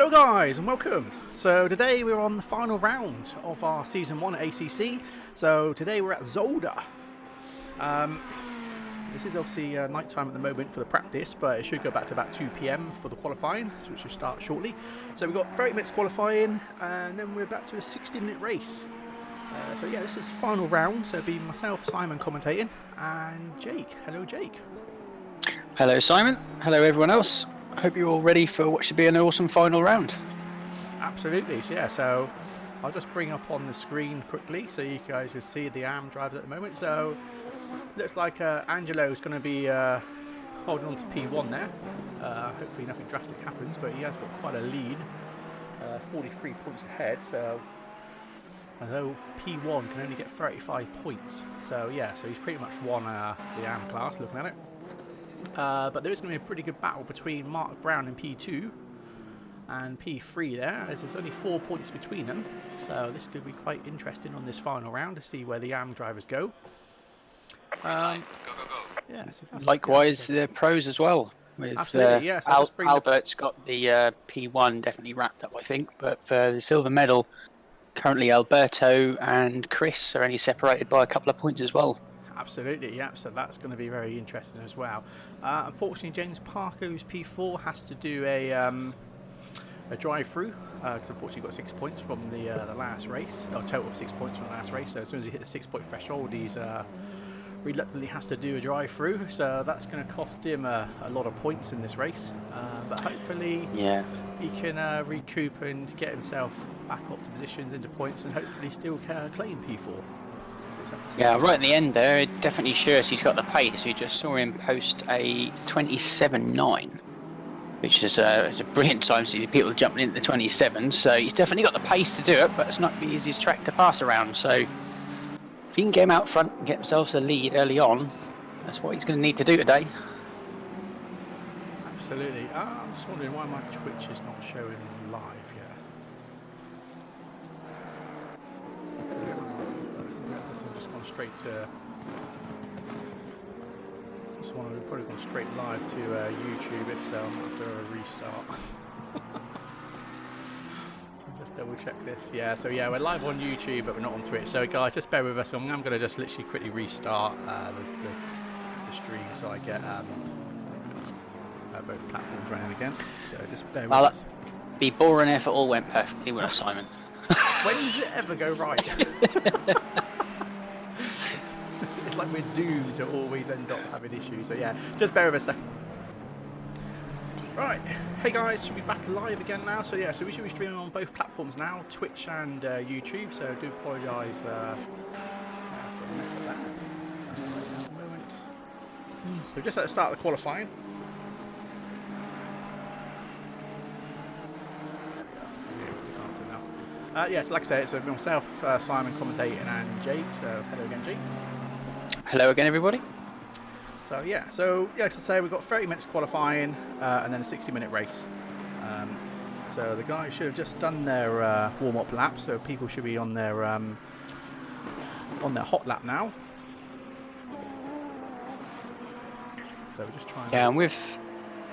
Hello guys and welcome. So today we're on the final round of our Season 1 ACC. So today we're at Zolder. This is obviously night time at the moment for the practice, but it should go back to about 2 PM for the qualifying, which will start shortly. So we've got 30 minutes qualifying and then we're back to a 60-minute race. So yeah, this is the final round. So it'll be myself, Simon commentating, and Jake. Hello Jake. Hello Simon, hello everyone else. Hope you're all ready for what should be an awesome final round. Absolutely, so yeah, so I'll just bring up on the screen quickly so you guys can see the AM drivers at the moment. So looks like Angelo's going to be holding on to P1 there. Hopefully nothing drastic happens, but he has got quite a lead, 43 points ahead. So although P1 can only get 35 points, so yeah, so he's pretty much won the AM class looking at it. But there is going to be a pretty good battle between Mark Brown in P2 and P3 there, as there's only 4 points between them. So this could be quite interesting on this final round to see where the AM drivers go. Yeah, likewise, the pros as well. With, absolutely, yes. Yeah, so Albert's got the P1 definitely wrapped up, I think. But for the silver medal, currently Alberto and Chris are only separated by a couple of points as well. Absolutely, yeah, so that's going to be very interesting as well. Unfortunately, James Parker, who's P4, has to do a drive-through, because unfortunately he got 6 points from the last race, or total of 6 points from the last race, so as soon as he hit the 6-point threshold, he's reluctantly has to do a drive-through, so that's going to cost him a lot of points in this race, but hopefully he can recoup and get himself back up to positions, into points, and hopefully still claim P4. Yeah, right at the end there, it definitely shows he's got the pace. We just saw him post a 27.9, which is a brilliant time to see people jumping into the 27. So he's definitely got the pace to do it, but it's not the easiest track to pass around. So if he can get him out front and get himself the lead early on, that's what he's going to need to do today. Absolutely. I'm just wondering why my Twitch is not showing live yet. Straight to just want to probably gone straight live to YouTube. If so, I'm going to have to restart. Just double check this. Yeah, so yeah, we're live on YouTube, but we're not on Twitch. So guys, just bear with us. I'm going to just literally quickly restart the stream so I get both platforms running again. So just bear with us. It'd be boring if it all went perfectly well, Simon. When does it ever go right? It's like we're doomed to always end up having issues. So yeah, just bear with us a second. Right, hey guys, should be back live again now. So yeah, so we should be streaming on both platforms now, Twitch and YouTube. So I do apologise for a mess of that. So just at the start of the qualifying. Yeah, so like I said, it's myself, Simon commentating, and Jake. So hello again, Jake. Hello again, everybody. So yeah, as I say, we've got 30 minutes qualifying and then a 60-minute race. So the guys should have just done their warm-up lap, so people should be on their hot lap now. So we're just trying. Yeah, and with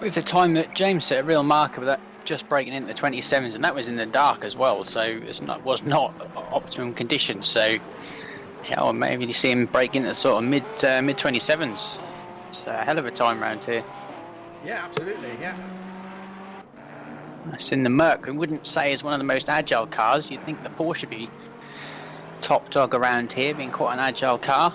the time that James set a real marker with that, just breaking into the 27s, and that was in the dark as well, so it was not optimum conditions. So yeah, or maybe you see him break into sort of mid 27s. It's a hell of a time round here. Yeah, absolutely. Yeah. It's in the Merc. I wouldn't say is one of the most agile cars. You'd think the Porsche would be top dog around here, being quite an agile car.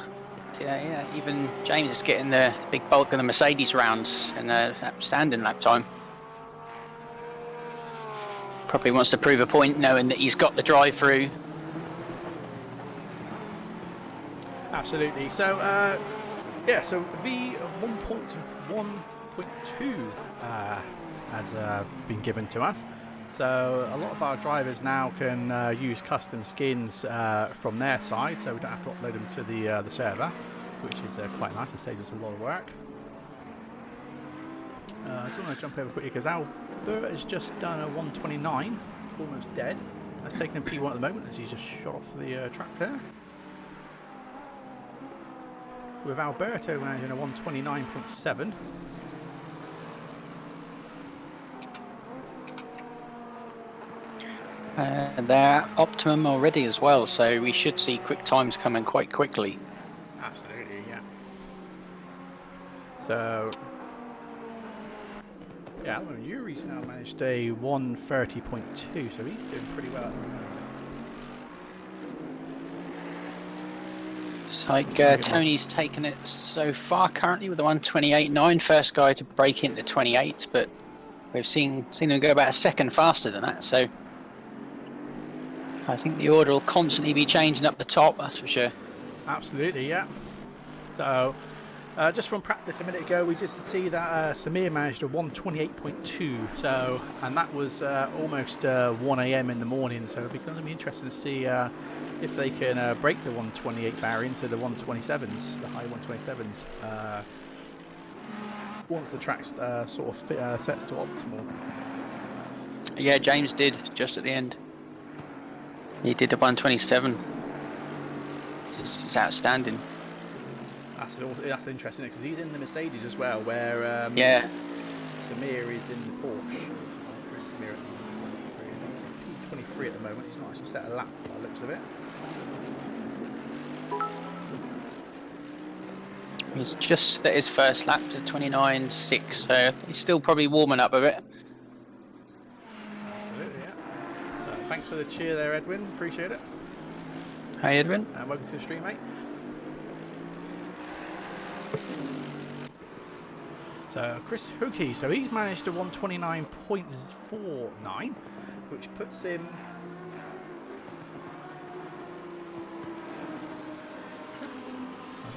But, yeah, even James is getting the big bulk of the Mercedes rounds in the standing lap time. Probably wants to prove a point, knowing that he's got the drive-through. Absolutely. So, yeah, so V 1.1.2 has been given to us. So a lot of our drivers now can use custom skins from their side, so we don't have to upload them to the server, which is quite nice. It saves us a lot of work. I just want to jump over quickly because Albert has just done a 129, almost dead. That's taking him P1 at the moment as he's just shot off the track there. With Alberto managing a 129.7. They're optimum already as well, so we should see quick times coming quite quickly. Absolutely, yeah. So, yeah, Yuri's now managed a 1:30.2, so he's doing pretty well at the moment. It's like Tony's taken it so far currently with the 1:28.9, first guy to break into 28, but we've seen him go about a second faster than that, so I think the order will constantly be changing up the top, that's for sure. Absolutely, yeah. So, just from practice a minute ago, we did see that Samir managed a 1:28.2, so, and that was almost 1 a.m. in the morning, so it'll be going to be interesting to see if they can break the 1:28 barrier into the 1:27s, the high 1:27s, once the track sort of sets to optimal. Yeah, James did just at the end. He did the 1:27. It's outstanding. That's interesting because he's in the Mercedes as well, where yeah, Samir is in the Porsche. Where's Samir at the moment? He's P23 at the moment. He's not actually set a lap by the looks of it. He's just set his first lap to 29.6, so he's still probably warming up a bit. Absolutely, yeah. So thanks for the cheer there, Edwin. Appreciate it. Hey, Edwin. And welcome to the stream, mate. So Chris Hookey, so he's managed a 1:29.49, which puts him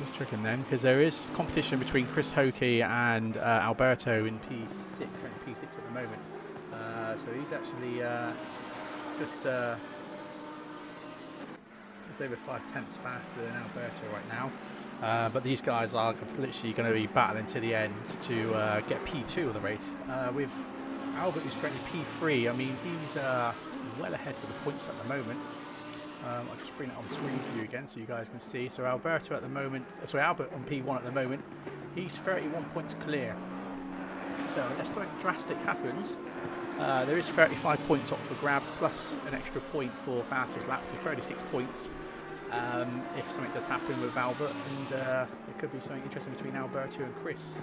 just checking then, because there is competition between Chris Hookey and Alberto in P6 at the moment. So he's actually just over 5/10 faster than Alberto right now. But these guys are literally going to be battling to the end to get P2 of the race. With Albert, who's currently P3, I mean, he's well ahead for the points at the moment. I'll just bring it on the screen for you again so you guys can see. So Alberto at the moment, Albert on P1 at the moment, he's 31 points clear. So if something drastic happens, there is 35 points up for grabs plus an extra point for fastest lap, so 36 points. If something does happen with Albert, and there could be something interesting between Alberto and Chris,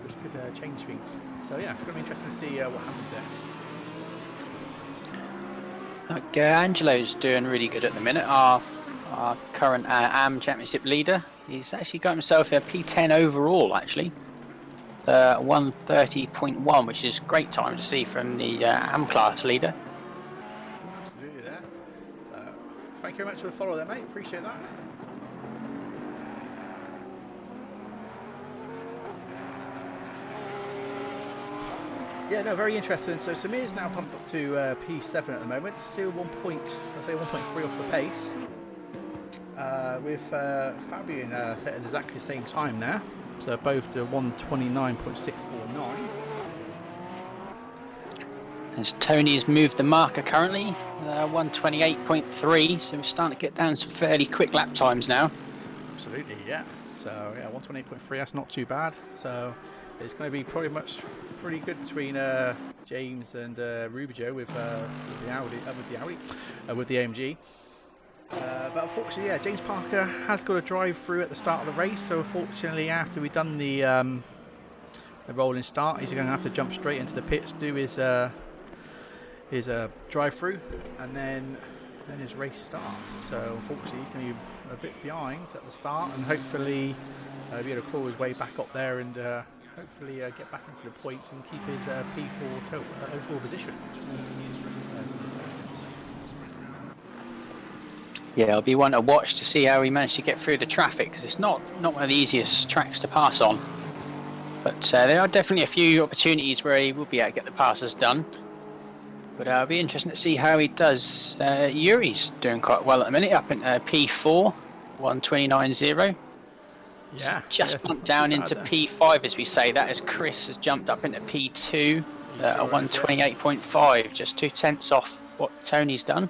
which could change things. So yeah, it's going to be interesting to see what happens there. Angelo's doing really good at the minute, our current AM Championship leader. He's actually got himself a P10 overall, actually. 1:30.1, which is great time to see from the AM class leader. Absolutely there. So, thank you very much for the follow there, mate. Appreciate that. Yeah, no, very interesting. So Samir's now pumped up to P7 at the moment. Still 1.3 off the pace. With Fabian set at exactly the same time now. So both to 1:29.649. As Tony's moved the marker currently, 1:28.3, so we're starting to get down some fairly quick lap times now. Absolutely, yeah. So yeah, 1:28.3, that's not too bad. So it's going to be pretty good between James and Rubijo with the AMG. But unfortunately, yeah, James Parker has got a drive through at the start of the race. So unfortunately, after we've done the rolling start, he's going to have to jump straight into the pits, do his drive through, and then his race starts. So unfortunately, he can be a bit behind at the start, and hopefully be able to claw his way back up there and hopefully get back into the points and keep his P4 overall position. Yeah, it'll be one to watch to see how he managed to get through the traffic, because it's not one of the easiest tracks to pass on. But there are definitely a few opportunities where he will be able to get the passes done. But it'll be interesting to see how he does. Yuri's doing quite well at the minute, up in P4, 1:29.0. Yeah, just bumped down into P5 as we say that, as Chris has jumped up into P2 at 1:28.5, just 0.2 off what Tony's done.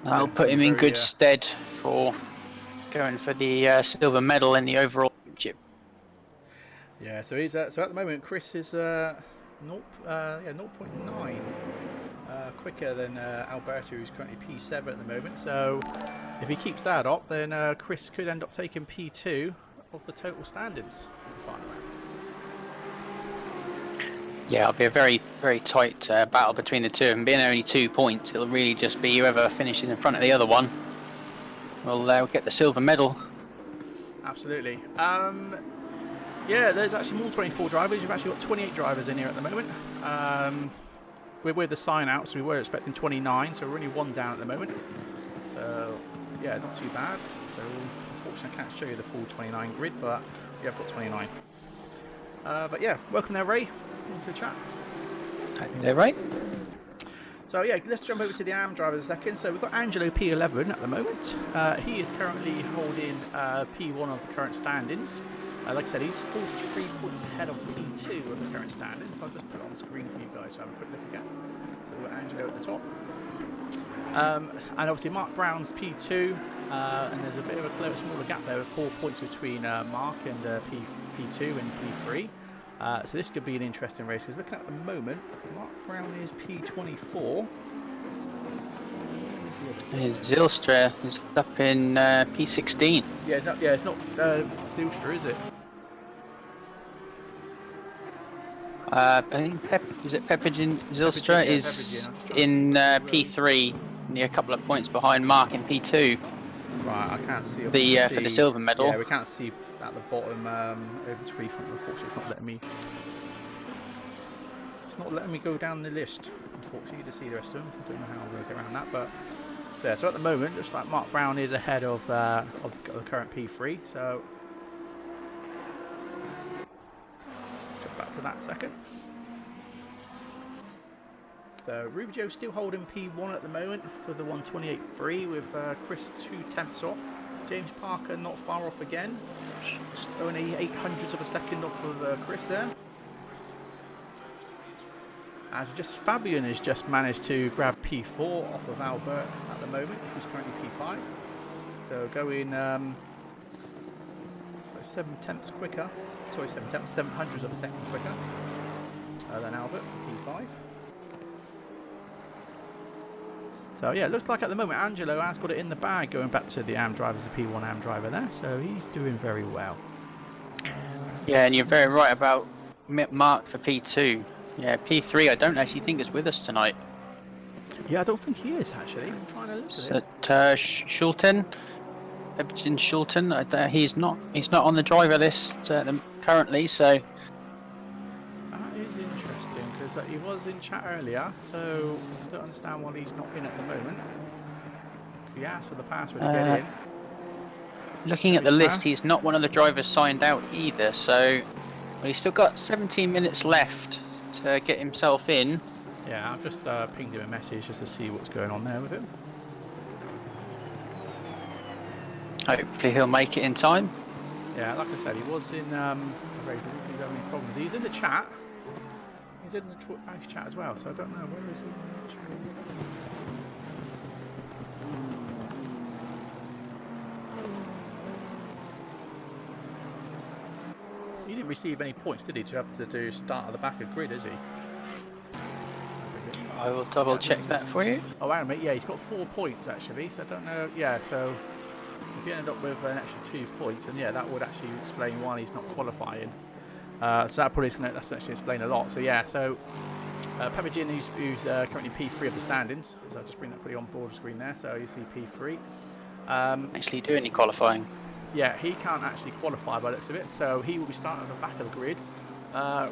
That'll put him in good stead for going for the silver medal in the overall championship. Yeah, so he's so at the moment Chris is 0.9 quicker than Alberto, who's currently P7 at the moment. So if he keeps that up, then Chris could end up taking P2 of the total standings from the final round. Yeah, it'll be a very, very tight battle between the two of them. Being only 2 points, it'll really just be whoever finishes in front of the other one will get the silver medal. Absolutely. Yeah, there's actually more 24 drivers. You've actually got 28 drivers in here at the moment. We're with the sign out, so we were expecting 29, so we're only one down at the moment. So, yeah, not too bad. So, unfortunately, I can't show you the full 29 grid, but we have got 29. But yeah, welcome there, Ray, into the chat. They're right. So yeah, let's jump over to the AM drivers a second. So we've got Angelo P11 at the moment. He is currently holding P1 of the current standings. Like I said, he's 43 points ahead of P2 of the current standings. So I'll just put it on the screen for you guys to have a quick look again. So we've got Angelo at the top. And obviously Mark Brown's P2, and there's a bit of a smaller gap there with 4 points between Mark and P2 and P3. So this could be an interesting race, because looking at the moment, Mark Brown is P24. Zilstra is up in P16. Yeah, it's not Zilstra, is it? I think Peppergin Zilstra is in P3, near a couple of points behind Mark in P2. Right, I can't see. For the silver medal. Yeah, we can't see at the bottom over to P. Unfortunately, it's not letting me. It's not letting me go down the list. Unfortunately, to see the rest of them. I don't know how I'm going to get around that, but so, yeah, so at the moment, looks like Mark Brown is ahead of the current P3. So jump back to that second. So Ruby Joe still holding P1 at the moment with the 128.3, with Chris 2/10 off. James Parker not far off again, only 0.08 of a second off of Chris there. As Fabian has just managed to grab P4 off of Albert at the moment, who's currently P5. So going 7/10 quicker, sorry 7/10, 0.07 of a second quicker than Albert for P5. So yeah, it looks like at the moment Angelo has got it in the bag, going back to the AM driver as a P1 AM driver there, so he's doing very well. Yeah, and you're very right about Mark for P2. Yeah, P3 I don't actually think is with us tonight. Yeah, I don't think he is actually. I'm trying to look at it. Schulten, Ebgen Schulten, he's not on the driver list currently, so. That is interesting, because he was in chat earlier, so I don't understand why he's not in at the moment. He asked for the password to get in. Looking at the list, he's not one of the drivers signed out either, so he's still got 17 minutes left to get himself in. Yeah, I've just pinged him a message just to see what's going on there with him. Hopefully he'll make it in time. Yeah, like I said, he was in the race. I don't think he's having any problems. He's in the chat. He's in the Twitch chat as well, so I don't know, where is he? He didn't receive any points, did he, to have to do start at the back of grid, is he? I will double check that for you. Oh, wait a minute, yeah, he's got 4 points actually, so I don't know, yeah, so if he ended up with an extra 2 points, and yeah, that would actually explain why he's not qualifying. So that probably that's actually explain a lot. So yeah, so Peppergin, who's currently P3 of the standings, so I'll just bring that pretty on board screen there, so you see P3. Actually do any qualifying. Yeah, he can't actually qualify by the looks of it, so he will be starting at the back of the grid,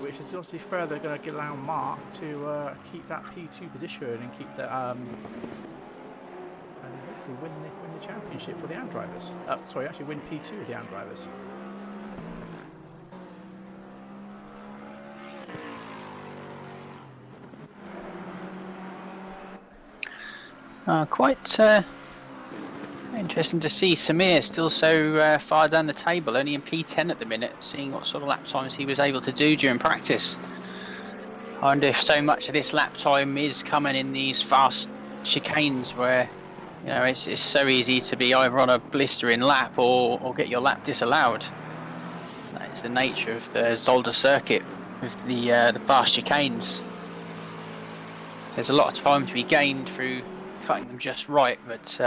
which is obviously further going to allow Mark to keep that P2 position and keep the hopefully win the championship for the AM drivers. Sorry, actually win P2 of the AM drivers. Quite interesting to see Samir still so far down the table, only in P10 at the minute, seeing what sort of lap times he was able to do during practice. I wonder if so much of this lap time is coming in these fast chicanes where, you know, it's so easy to be either on a blistering lap or get your lap disallowed. That is the nature of the Zolder circuit. with the fast chicanes. There's a lot of time to be gained through cutting them just right, but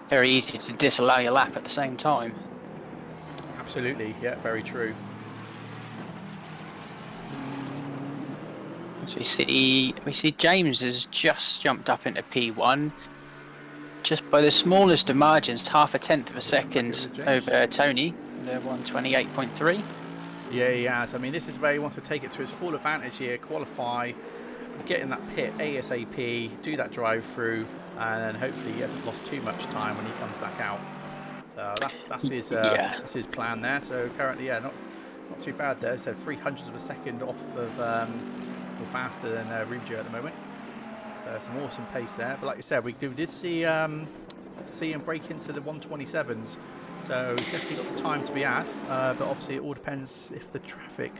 very easy to disallow your lap at the same time. Absolutely, yeah, very true. As we see James has just jumped up into P1, just by the smallest of margins, half a tenth of a second over Tony, the 128.3. Yeah, he has. I mean, this is where he wants to take it to his full advantage here, qualify, get in that pit ASAP, do that drive through, and then hopefully he hasn't lost too much time when he comes back out. So that's his plan there. So currently, yeah, not too bad there. So 300ths of a second off of or faster than Rubio at the moment. So some awesome pace there. But like you said, we did see him break into the 127s. So he's definitely got the time to be had. But obviously it all depends if the traffic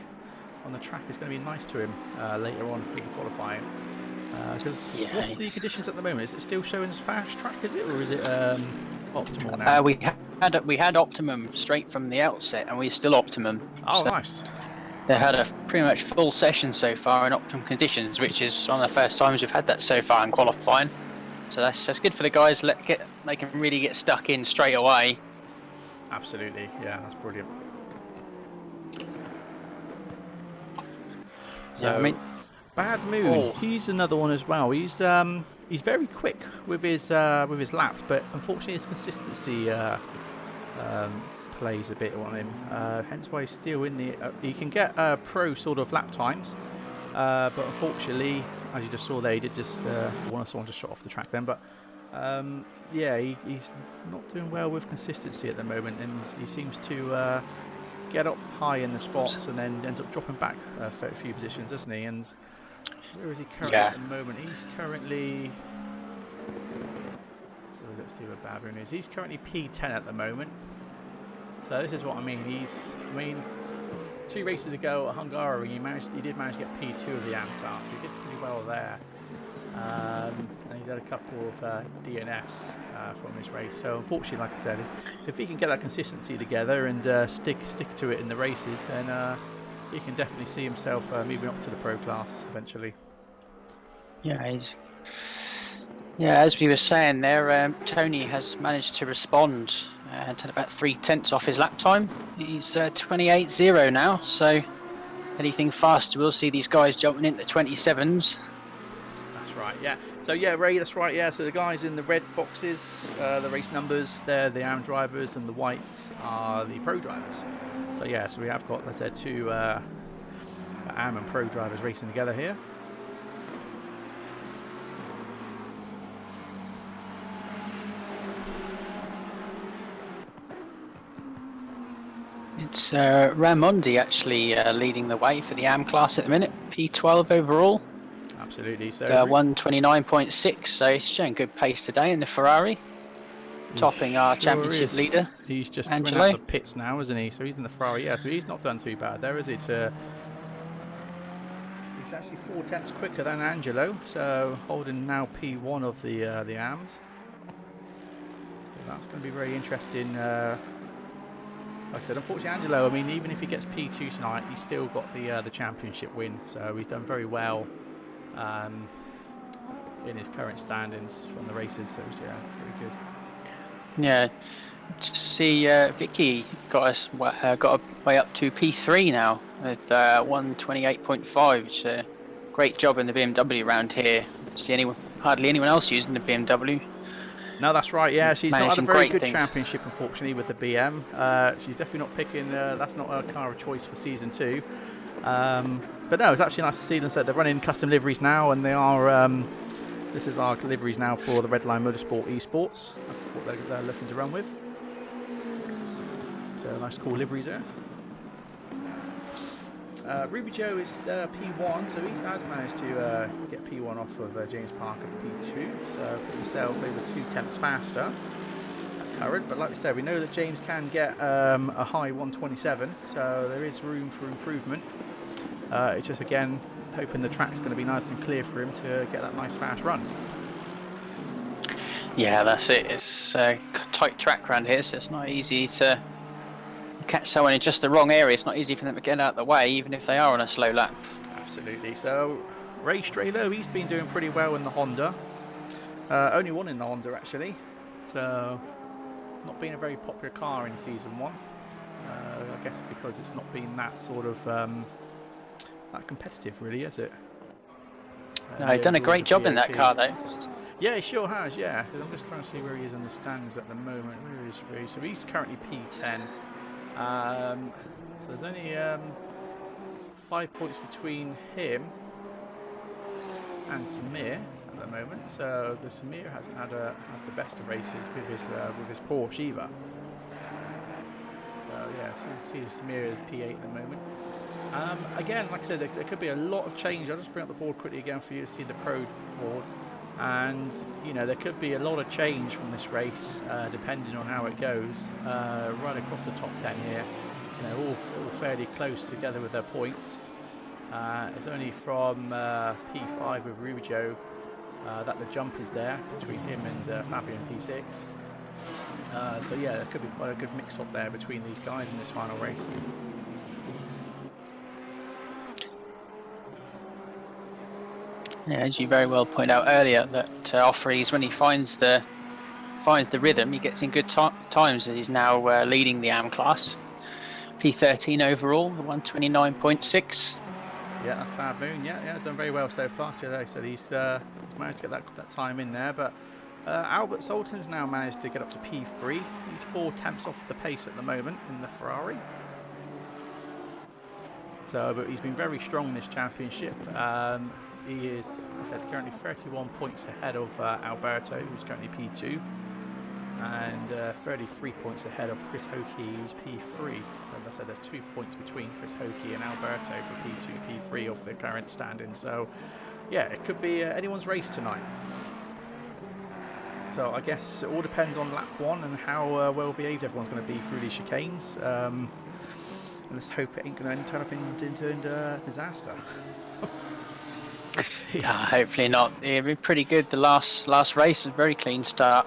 on the track is going to be nice to him later on through the qualifying. Because what's the conditions at the moment? Is it still showing as fast track, is it, or is it optimal now? We had optimum straight from the outset, and we're still optimum. Oh, so nice. They had a pretty much full session so far in optimum conditions, which is one of the first times we've had that so far in qualifying. So that's good for the guys. They can really get stuck in straight away. Absolutely, yeah, that's brilliant. So, yeah, I mean, Bad Moon, he's another one as well. He's very quick with his laps, but unfortunately his consistency plays a bit on him. Hence why he's still in the. He can get pro sort of lap times, but unfortunately, as you just saw there, he did just someone just shot off the track then. But yeah, he's not doing well with consistency at the moment, and he seems to get up high in the spots and then ends up dropping back a few positions, doesn't he? And where is he currently at the moment? He's currently. So let's see where Bad Moon is. He's currently P10 at the moment. So this is what I mean. 2 races ago at Hungary, he did manage to get P2 of the AM class. He did pretty well there. And he's had a couple of DNFs from this race. So unfortunately, like I said, if he can get that consistency together and stick to it in the races, then he can definitely see himself moving up to the pro class eventually. Yeah, as we were saying there, Tony has managed to respond to about 3/10 off his lap time. He's 28.0 now, so anything faster, we'll see these guys jumping into the 27s. That's right, yeah. So yeah, Ray, that's right, yeah. So the guys in the red boxes, the race numbers, they're the AM drivers, and the whites are the pro drivers. So yeah, so we have got, as I said, 2 AM and pro drivers racing together here. It's Raimondi actually leading the way for the AM class at the minute, P12 overall. Absolutely. So 129.6, so he's showing good pace today in the Ferrari, topping our championship leader. He's just Angelo. coming out of the pits now, isn't he? So he's in the Ferrari, yeah. So he's not done too bad there, is he? He's actually 4/10 quicker than Angelo, so holding now P1 of the AMs. So that's going to be very interesting. Like I said, unfortunately, Angelo, I mean, even if he gets P2 tonight, he's still got the championship win. So he's done very well in his current standings from the races. So yeah, very good. Yeah, to see Vicky got a way up to P3 now at 128.5, which is a great job in the BMW around here. See hardly anyone else using the BMW. No, that's right. Yeah, she's not had a very good things. championship, unfortunately, with the BM. She's definitely not picking. That's not a car of choice for season 2. But no, it's actually nice to see them. So they're running custom liveries now, and they are. This is our liveries now for the Redline Motorsport Esports. That's what they're looking to run with. So nice, cool liveries there. Ruby Joe is P1, so he has managed to get P1 off of James Parker for P2, so put himself over 2/10 faster at current. But like we said, we know that James can get a high 127, so there is room for improvement. It's just, again, hoping the track's going to be nice and clear for him to get that nice fast run. Yeah, that's it. It's a tight track around here, so it's not easy to catch someone in just the wrong area, it's not easy for them to get out of the way, even if they are on a slow lap. Absolutely. So Ray Strelo, he's been doing pretty well in the Honda. Only one in the Honda actually. So not been a very popular car in season 1. I guess because it's not been that sort of that competitive, really, has it? No, he's done a great job in that car, though. Yeah, he sure has. Yeah, I'm just trying to see where he is in the stands at the moment. Where is Ray? So he's currently P10. So there's only 5 points between him and Samir at the moment. So the Samir hasn't had the best of races with his Porsche either. So yeah, so you see Samir is P8 at the moment. Again, like I said, there could be a lot of change. I'll just bring up the board quickly again for you to see the pro board. And you know, there could be a lot of change from this race depending on how it goes. Right across the top 10 here, you know, all fairly close together with their points. It's only from P5 with Rubio that the jump is there between him and Fabian P6. So yeah, there could be quite a good mix-up there between these guys in this final race. Yeah, as you very well pointed out earlier, that Offreys, when he finds the rhythm, he gets in good times. He's now leading the AM class, P13 overall, 129.6. Yeah, that's Bad Moon. Yeah, done very well so far. So like I said, he's managed to get that time in there. But Albert Sultan's now managed to get up to P3. He's 4 tenths off the pace at the moment in the Ferrari. So, but he's been very strong in this championship. He is, as I said, currently 31 points ahead of Alberto, who's currently P2, and 33 points ahead of Chris Hockey, who's P3. So as I said, there's 2 points between Chris Hockey and Alberto for P2, P3 of the current standing. So, yeah, it could be anyone's race tonight. So I guess it all depends on lap 1 and how well behaved everyone's going to be through these chicanes. And let's hope it ain't going to turn up into disaster. Hopefully not. It'll be pretty good. The last race, a very clean start.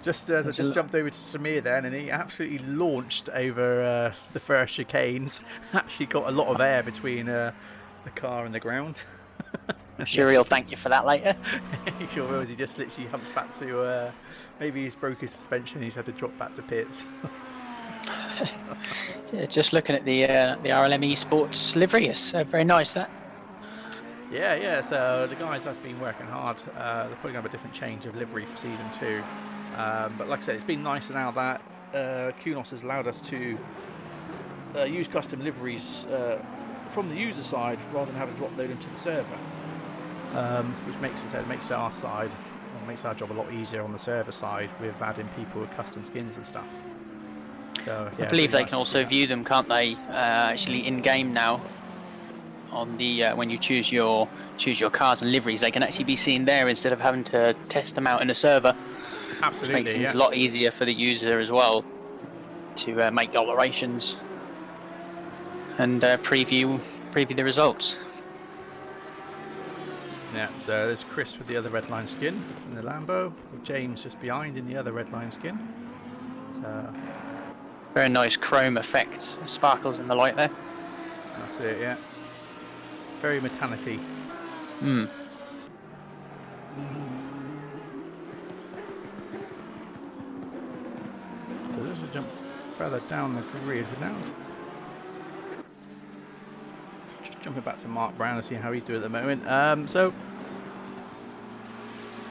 Just as I just jumped over to Samir then, and he absolutely launched over the first chicane. Actually got a lot of air between the car and the ground. I'm sure he'll thank you for that later. He sure will. He just literally humps back to maybe he's broke his suspension. He's had to drop back to pits. Yeah, just looking at the RLM Esports livery, it's very nice that. Yeah. So the guys have been working hard. They're probably going to have a different change of livery for season 2. But like I said, it's been nice now that Kunos has allowed us to use custom liveries from the user side rather than having to upload them to the server, which makes our side, makes our job a lot easier on the server side with adding people with custom skins and stuff. So, yeah, I believe they can also view them, can't they? Actually, in game now. On the when you choose your cars and liveries, they can actually be seen there instead of having to test them out in a server. Absolutely, which makes things a lot easier for the user as well to make alterations and preview the results. Yeah, so there's Chris with the other red line skin in the Lambo, with James just behind in the other red line skin. So very nice chrome effect, sparkles in the light there. That's it, yeah. Very metallic-y. So let's just jump further down the grid now. Just jumping back to Mark Brown to see how he's doing at the moment. So,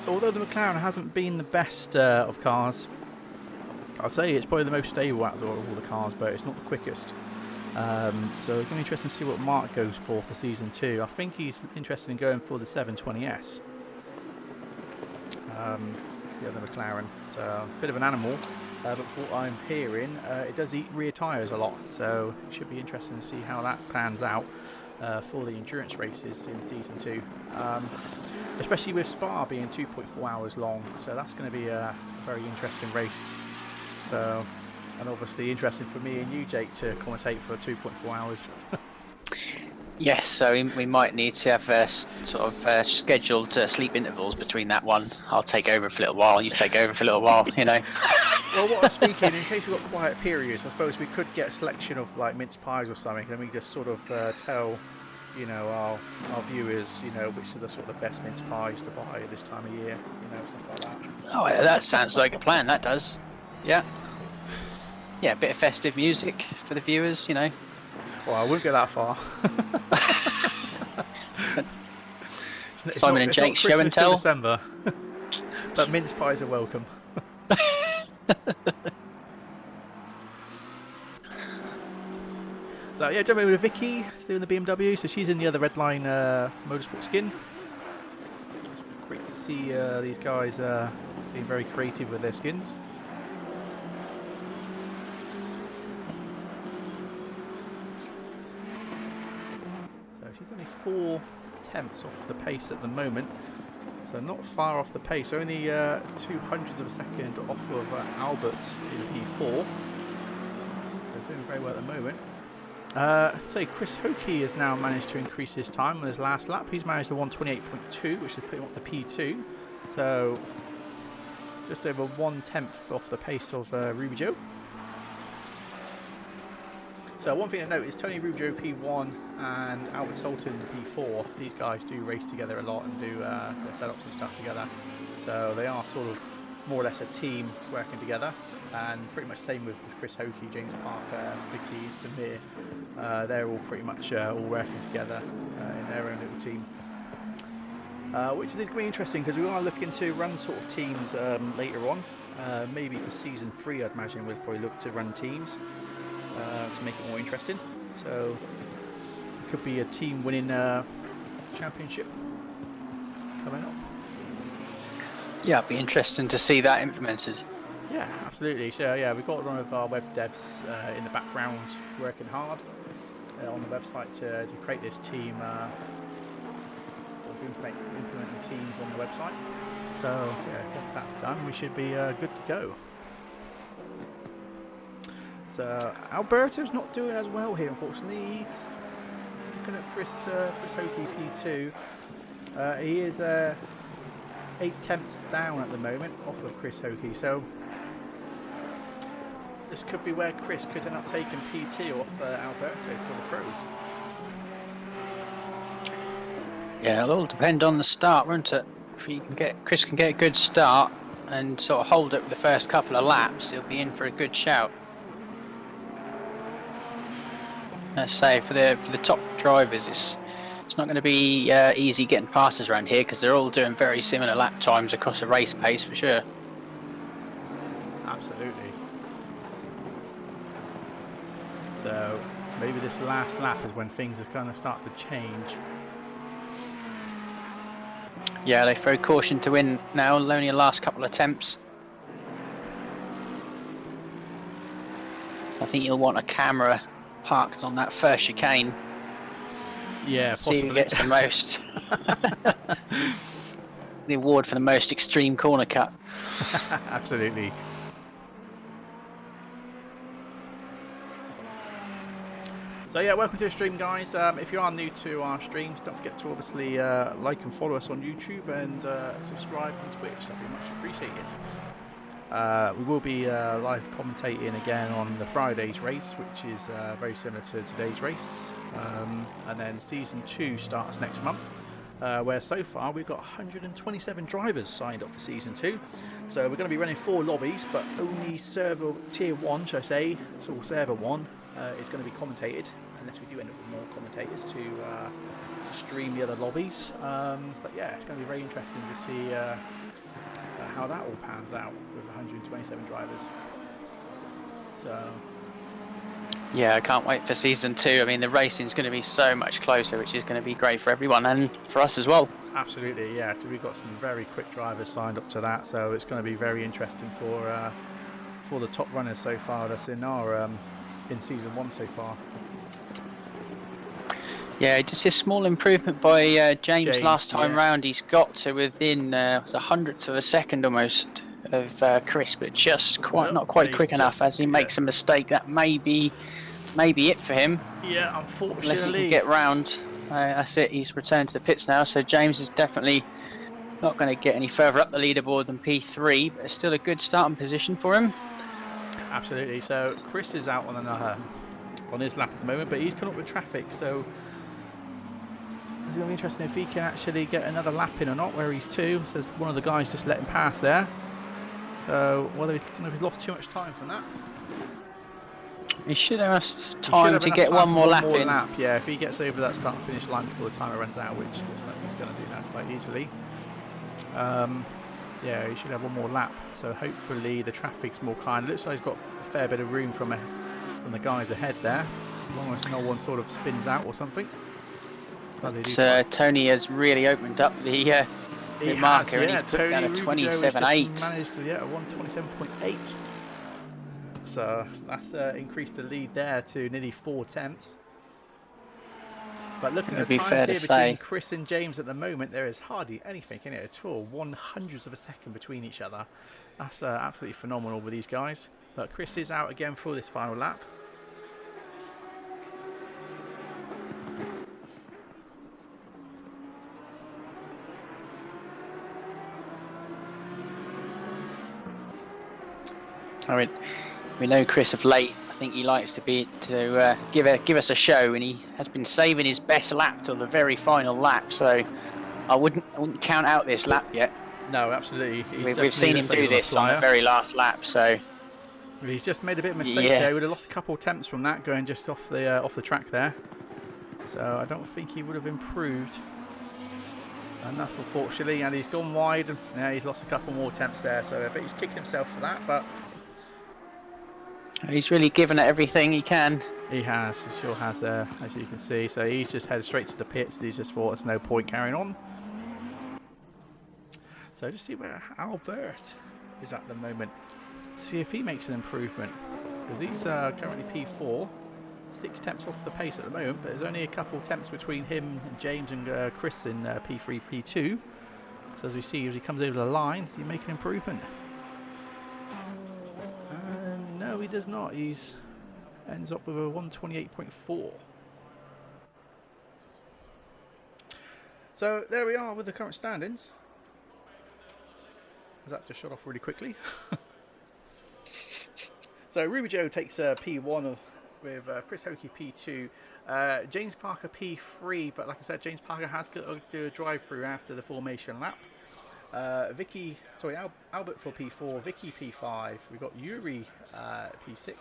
although the McLaren hasn't been the best of cars, I'd say it's probably the most stable out of all the cars, but it's not the quickest. So it's going to be interesting to see what Mark goes for season 2. I think he's interested in going for the 720S. The other McLaren. So a bit of an animal, but what I'm hearing, it does eat rear tyres a lot. So it should be interesting to see how that pans out for the endurance races in season 2. Especially with Spa being 2.4 hours long. So that's going to be a very interesting race. So. And obviously interesting for me and you, Jake, to commentate for 2.4 hours. Yes, so we might need to have sort of scheduled sleep intervals between that one. I'll take over for a little while, you take over for a little while, you know. Well, what I was thinking, in case we've got quiet periods, I suppose we could get a selection of like mince pies or something. Then we just sort of tell, you know, our viewers, you know, which are the sort of the best mince pies to buy at this time of year, you know, stuff like that. Oh, that sounds like a plan, that does. Yeah. Yeah, a bit of festive music for the viewers, you know. Well, I wouldn't go that far. Simon and Jake's show and tell. December. But mince pies are welcome. So yeah, jumping with Vicky, still in the BMW. So she's in the other red line motorsport skin. It's great to see these guys being very creative with their skins. So she's only 4/10 off the pace at the moment. So not far off the pace, only 0.02 of a second off of Albert in P4. They're doing very well at the moment. So Chris Hokie has now managed to increase his time on his last lap. He's managed to 1:28.2, which is putting him up to P2. So just over 1/10 off the pace of Ruby Joe. So one thing to note is Tony Rubio P1 and Albert Sultan P4. These guys do race together a lot and do their setups and stuff together. So they are sort of more or less a team working together. And pretty much same with Chris Hokie, James Parker, Vicky, Samir. They're all pretty much all working together in their own little team. Which is going to be interesting because we are looking to run sort of teams later on. Maybe for season 3 I'd imagine we'll probably look to run teams. To make it more interesting, so it could be a team winning championship coming up. Yeah, it'd be interesting to see that implemented. Yeah, absolutely. So yeah, we've got one of our web devs in the background working hard on the website to create this team, implement the teams on the website. So yeah, once that's done, we should be good to go. Alberto's not doing as well here, unfortunately. He's looking at Chris Hokie P2. He is 8/10 down at the moment off of Chris Hokie, so this could be where Chris could end up taking P2 off Alberto for the pros. Yeah, it'll all depend on the start, won't it? If he can Chris can get a good start and sort of hold it with the first couple of laps, he'll be in for a good shout. Let's say for the top drivers, it's not going to be easy getting past us around here because they're all doing very similar lap times across a race pace for sure. Absolutely. So maybe this last lap is when things are going to start to change. Yeah, they throw caution to win now. Only the last couple of attempts. I think you'll want a camera parked on that first chicane. Yeah, see who gets the most. The award for the most extreme corner cut. Absolutely. So yeah, welcome to the stream, guys. If you are new to our streams, don't forget to obviously like and follow us on YouTube and subscribe on Twitch. That'd be much appreciated. We will be live commentating again on the Friday's race, which is very similar to today's race. And then Season 2 starts next month, where so far we've got 127 drivers signed up for Season 2. So we're going to be running 4 lobbies, but only server Tier 1, should I say, so server 1 is going to be commentated, unless we do end up with more commentators to stream the other lobbies. But yeah, it's going to be very interesting to see how that all pans out with 127 drivers. So yeah, I can't wait for Season 2. I mean, the racing's going to be so much closer, which is going to be great for everyone and for us as well. Absolutely, yeah. So we've got some very quick drivers signed up to that, so it's going to be very interesting for the top runners so far that's in our in Season 1 so far. Yeah, just a small improvement by James last time round. He's got to within a hundredth of a second almost of Chris, but just not quite quick enough. As he makes a mistake, that may be it for him. Yeah, unfortunately. Unless he can get round. That's it. He's returned to the pits now, so James is definitely not going to get any further up the leaderboard than P3, but it's still a good starting position for him. Absolutely. So Chris is out on his lap at the moment, but he's put up with traffic, so it's going to be interesting if he can actually get another lap in or not, where he's 2. So one of the guys just let him pass there. So whether he's lost too much time from that. He should have enough time to get one more lap in. Yeah, if he gets over that start and finish line before the timer runs out, which looks like he's going to do that quite easily. Yeah, he should have one more lap. So hopefully the traffic's more kind. It looks like he's got a fair bit of room from the guys ahead there, as long as no one sort of spins out or something. Tony has really opened up the marker, and he's put down a 27.8. Managed to get a 127.8. So that's increased the lead there to nearly 4 tenths. But looking at the times here between Chris and James at the moment, there is hardly anything in it at all. 1/100th of a second between each other. That's absolutely phenomenal with these guys. But Chris is out again for this final lap. I mean, we know Chris of late. I think he likes to give us a show, and he has been saving his best lap till the very final lap. So I wouldn't count out this lap yet. No, absolutely. We've seen him do this on the very last lap. So he's just made a bit of a mistake there. He would have lost a couple of attempts from that going just off the track there. So I don't think he would have improved enough, unfortunately. And he's gone wide, and yeah, he's lost a couple more attempts there. So I bet he's kicking himself for that, but. He's really given it everything he can. He has, he sure has there, as you can see. So he's just headed straight to the pits. He's just thought there's no point carrying on. So just see where Albert is at the moment. See if he makes an improvement. Because he's currently P4, 6 tenths off the pace at the moment, but there's only a couple tenths between him and James and Chris in P3, P2. So as we see, as he comes over the line, does he make an improvement? No, he does not. He's ends up with a 128.4. So there we are with the current standings. That just shot off really quickly. So Ruby Joe takes P1 with Chris Hokie P2, James Parker P3, but like I said, James Parker has got to do a drive-through after the formation lap. Albert for P4, Vicky P5, we've got Yuri P6,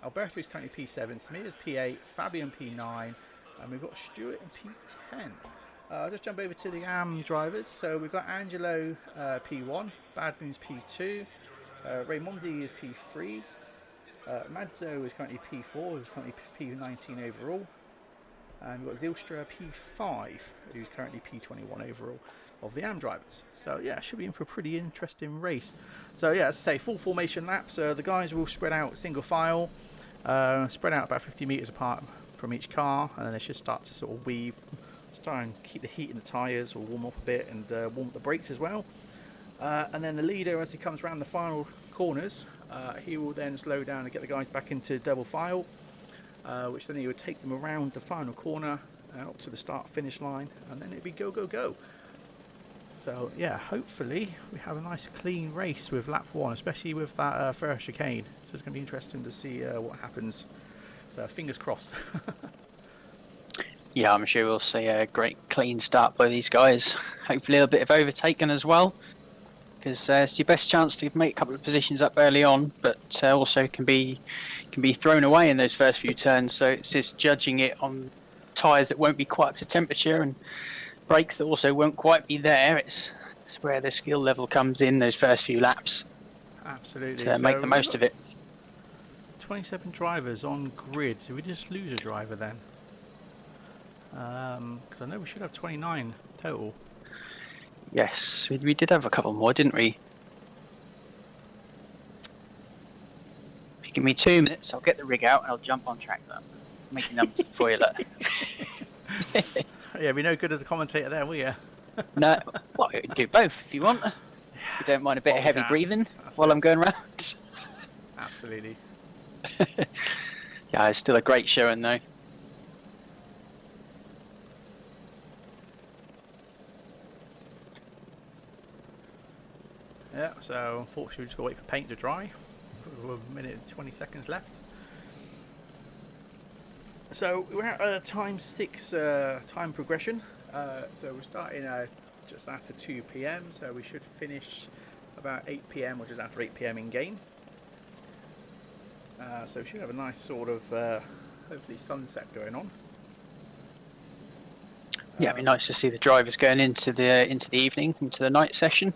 Alberto is currently P7, Samir's P8, Fabian P9, and we've got Stuart in P10. I'll just jump over to the AM drivers. So we've got Angelo P1, Bad News P2, Raimondi is P3, Madzo is currently P4, who's currently P19 overall, and we've got Zilstra P5, who's currently P21 overall of the AM drivers. So yeah, should be in for a pretty interesting race. So yeah, as I say, full formation laps. The guys will spread out single file, spread out about 50 meters apart from each car, and then they should start to sort of weave, try and keep the heat in the tyres, or warm up a bit, and warm up the brakes as well. And then the leader, as he comes around the final corners, he will then slow down and get the guys back into double file, which then he would take them around the final corner up to the start finish line, and then it'd be go go go. So yeah, hopefully we have a nice clean race with lap 1, especially with that first chicane. So it's going to be interesting to see what happens. So fingers crossed. Yeah, I'm sure we'll see a great clean start by these guys. Hopefully a bit of overtaking as well, because it's your best chance to make a couple of positions up early on, but also can be thrown away in those first few turns. So it's just judging it on tyres that won't be quite up to temperature and brakes that also won't quite be there. It's where the skill level comes in those first few laps. Absolutely. To make the most of it. 27 drivers on grid. So we just lose a driver then? Because I know we should have 29 total. Yes, we did have a couple more, didn't we? If you give me 2 minutes, I'll get the rig out and I'll jump on track that. Make your numbers for you, look. Yeah, be no good as a commentator there, will you? No, well, you can do both if you want. You don't mind a bit of heavy breathing while I'm going around. Absolutely. Yeah, it's still a great showing though. Yeah, so unfortunately, we just got to wait for paint to dry. We're a minute and 20 seconds left. So we're at time 6 time progression. So we're starting just after 2 p.m. So we should finish about 8 p.m. or just after 8 p.m. in game. So we should have a nice sort of hopefully sunset going on. Yeah, it'd be nice to see the drivers going into the evening, into the night session.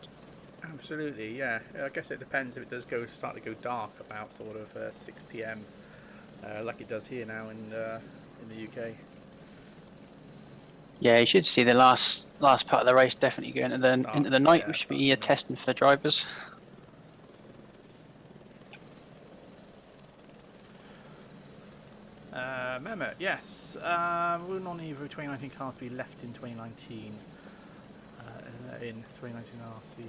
Absolutely, yeah. I guess it depends if it does start to go dark about sort of 6 p.m. Like it does here now in the UK. Yeah, you should see the last part of the race definitely going into the night, which should be testing for the drivers. Mehmet, yes. Will non-EVO 2019 cars be left in 2019? In 2019 RC,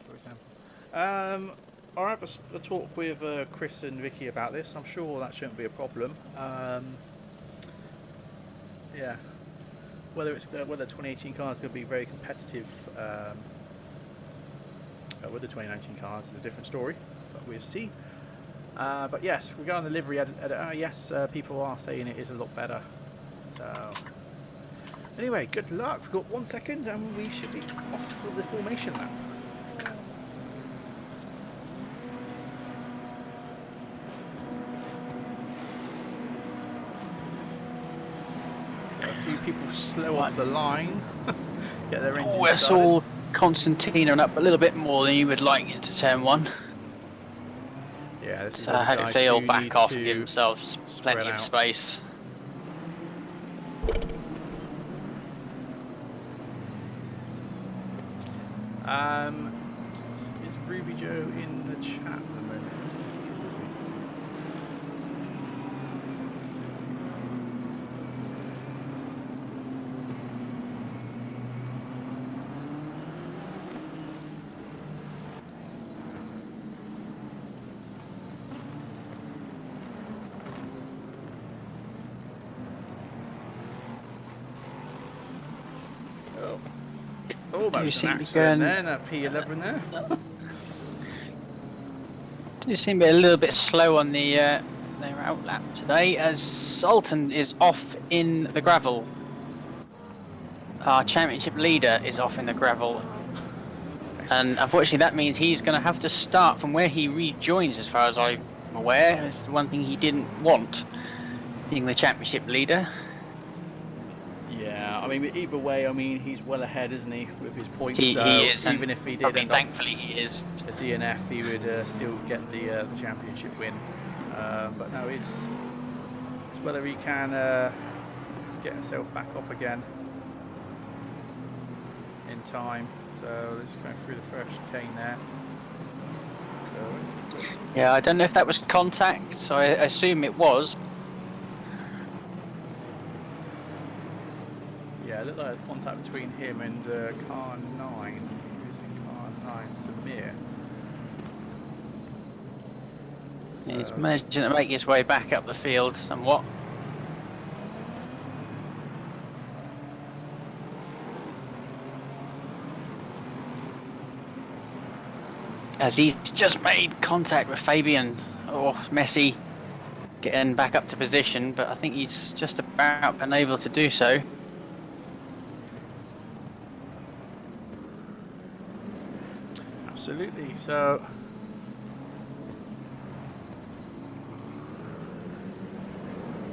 for example. I'll have a talk with Chris and Vicky about this. I'm sure that shouldn't be a problem. Yeah. Whether 2018 cars going to be very competitive with the 2019 cars is a different story, but we'll see. But yes, regarding the livery editor, yes, people are saying it is a lot better. So anyway, good luck. We've got 1 second and we should be off for the formation lap. A few people slow up the line. Get their engine We're started. all Constantina up a little bit more than you would like into turn 1. Yeah, this is So hopefully they'll back off and give themselves plenty of space. Is Ruby Joe in the chat at the moment? Oh, that was an accident then at P11 there. Do seem to be a little bit slow on their outlap today, as Sultan is off in the gravel. Our championship leader is off in the gravel. And unfortunately that means he's going to have to start from where he rejoins, as far as I'm aware. It's the one thing he didn't want, being the championship leader. Yeah, I mean, either way, I mean, he's well ahead, isn't he, with his points? He is, even if he did end thankfully he is. A DNF, he would still get the championship win. But no, it's whether he can get himself back up again in time. So let's go through the first chicane there. So, yeah, I don't know if that was contact, so I assume it was. Yeah, it looked like there's contact between him and car 9. Who's in car 9? Samir. He's managing to make his way back up the field somewhat. As he's just made contact with Fabian. Oh, Messi getting back up to position, but I think he's just about been able to do so. Absolutely. So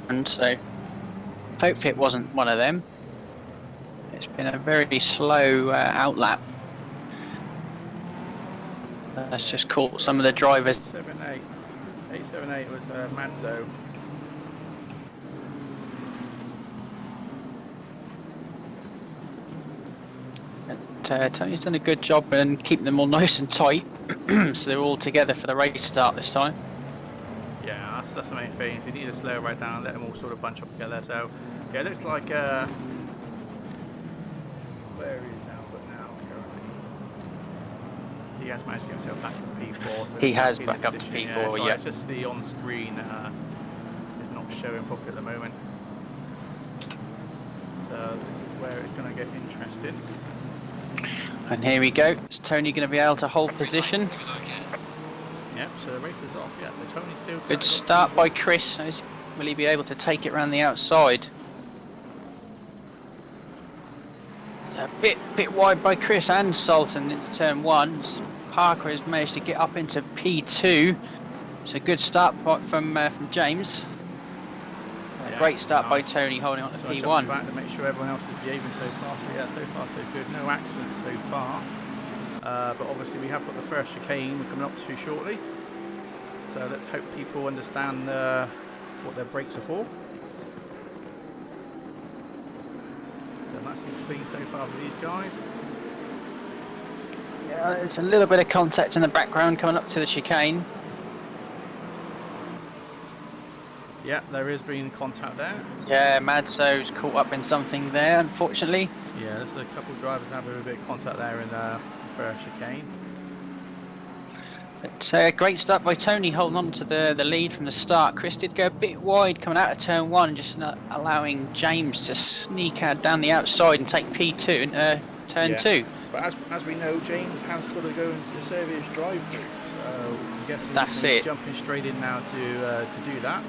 and so hopefully it wasn't one of them. It's been a very slow outlap. That's just caught some of the drivers. 878 was Manzo. Tony's done a good job in keeping them all nice and tight, so they're all together for the race start this time. Yeah, that's the main thing. So you need to slow right down and let them all sort of bunch up together. So yeah, it looks like where is Albert now currently? He has managed to get himself back to P4. So he has back up to P4. Yeah, so yeah. it's just the on screen is not showing properly at the moment. So this is where it's going to get interesting. And here we go. Is Tony going to be able to hold position? Yep, so the race is off. Yeah, so Tony's still Good got start by Chris. Will he be able to take it around the outside? It's a bit wide by Chris and Sultan into turn 1. Parker has managed to get up into P2. It's a good start from James. Yeah, great start by nice. Tony holding on to So I P1. jumped back to make sure everyone else is behaving so far. So yeah, so far so good. No accidents so far. But obviously we have got the first chicane we're coming up to shortly. So let's hope people understand what their brakes are for. So nice and clean so far for these guys. Yeah, it's a little bit of contact in the background coming up to the chicane. Yeah, there is being contact there. Yeah, Madso's caught up in something there, unfortunately. Yeah, there's a couple of drivers having a bit of contact there in the first chicane. But great start by Tony holding on to the lead from the start. Chris did go a bit wide coming out of turn 1, just not allowing James to sneak out down the outside and take P2 into turn 2. But as we know, James has got to go into service drive-through, so I'm guessing That's he's it. jumping straight in now to do that.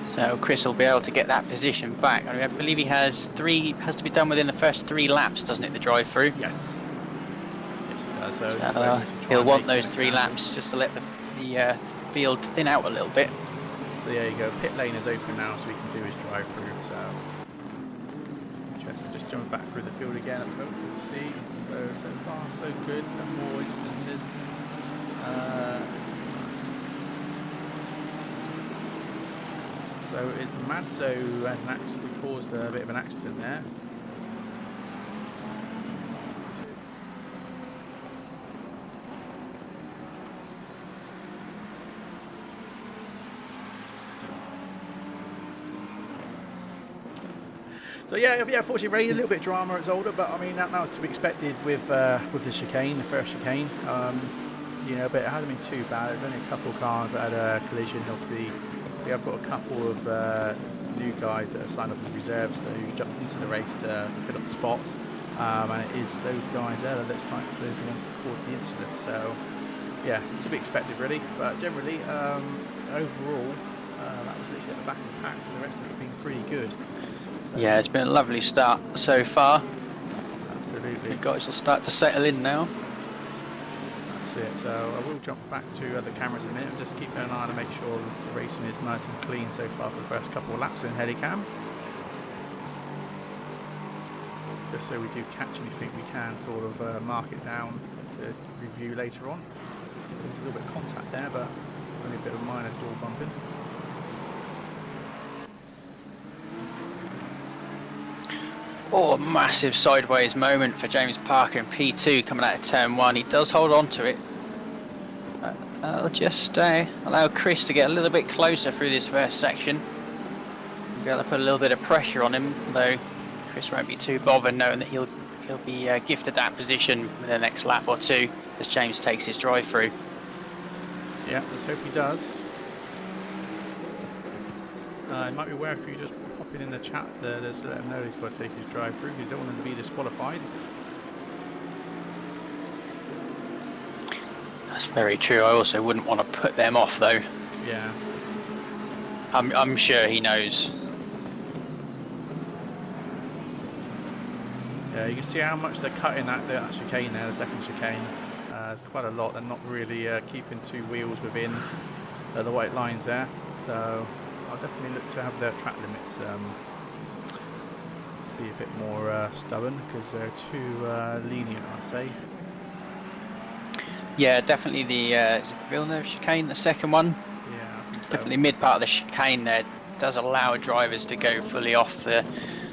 So Chris will be able to get that position back. I believe he has to be done within the first 3 laps, doesn't it, the drive-through? Yes. Yes, it does. So he'll want those 3 laps just to let the field thin out a little bit. So there you go. Pit lane is open now, so he can do his drive-through. So interesting. Just jumping back through the field again at the moment. Good to see. So far so good. No more instances. So it's Madso had an accident, caused a bit of an accident there. So yeah, fortunately, Ray, a little bit of drama at Zolder, but I mean that was to be expected with the chicane, the first chicane. You know, but it hasn't been too bad. There's only a couple of cars that had a collision. Obviously, we have got a couple of new guys that have signed up as reserves who jumped into the race to fill up the spots, and it is those guys there that looks like those are the ones that caused the incident. So yeah, to be expected really. But generally, overall, that was literally at the back of the pack. So the rest of it's been pretty good. Yeah, it's been a lovely start so far. Absolutely. The guys will start to settle in now. That's it. So I will jump back to the cameras in a minute and just keep an eye to make sure the racing is nice and clean so far for the first couple of laps in Helicam. Just so we do catch anything we can sort of mark it down to review later on. There's a little bit of contact there, but only a bit of minor door bumping. Oh, a massive sideways moment for James Parker in P2 coming out of turn 1. He does hold on to it. I'll just allow Chris to get a little bit closer through this first section. We'll be able to put a little bit of pressure on him, though Chris won't be too bothered knowing that he'll be gifted that position in the next lap or 2 as James takes his drive through. Yeah, let's hope he does. It might be worth you just popping in the chat there, just to let him know he's got to take his drive through. You don't want him to be disqualified. That's very true. I also wouldn't want to put them off, though. Yeah. I'm sure he knows. Yeah, you can see how much they're cutting that chicane there, the second chicane. There's quite a lot. They're not really keeping 2 wheels within the white lines there. So I'll definitely look to have their track limits to be a bit more stubborn, because they're too lenient, I'd say. Yeah, definitely the Villeneuve chicane, the second one. Yeah, I think so. Definitely mid part of the chicane there does allow drivers to go fully off the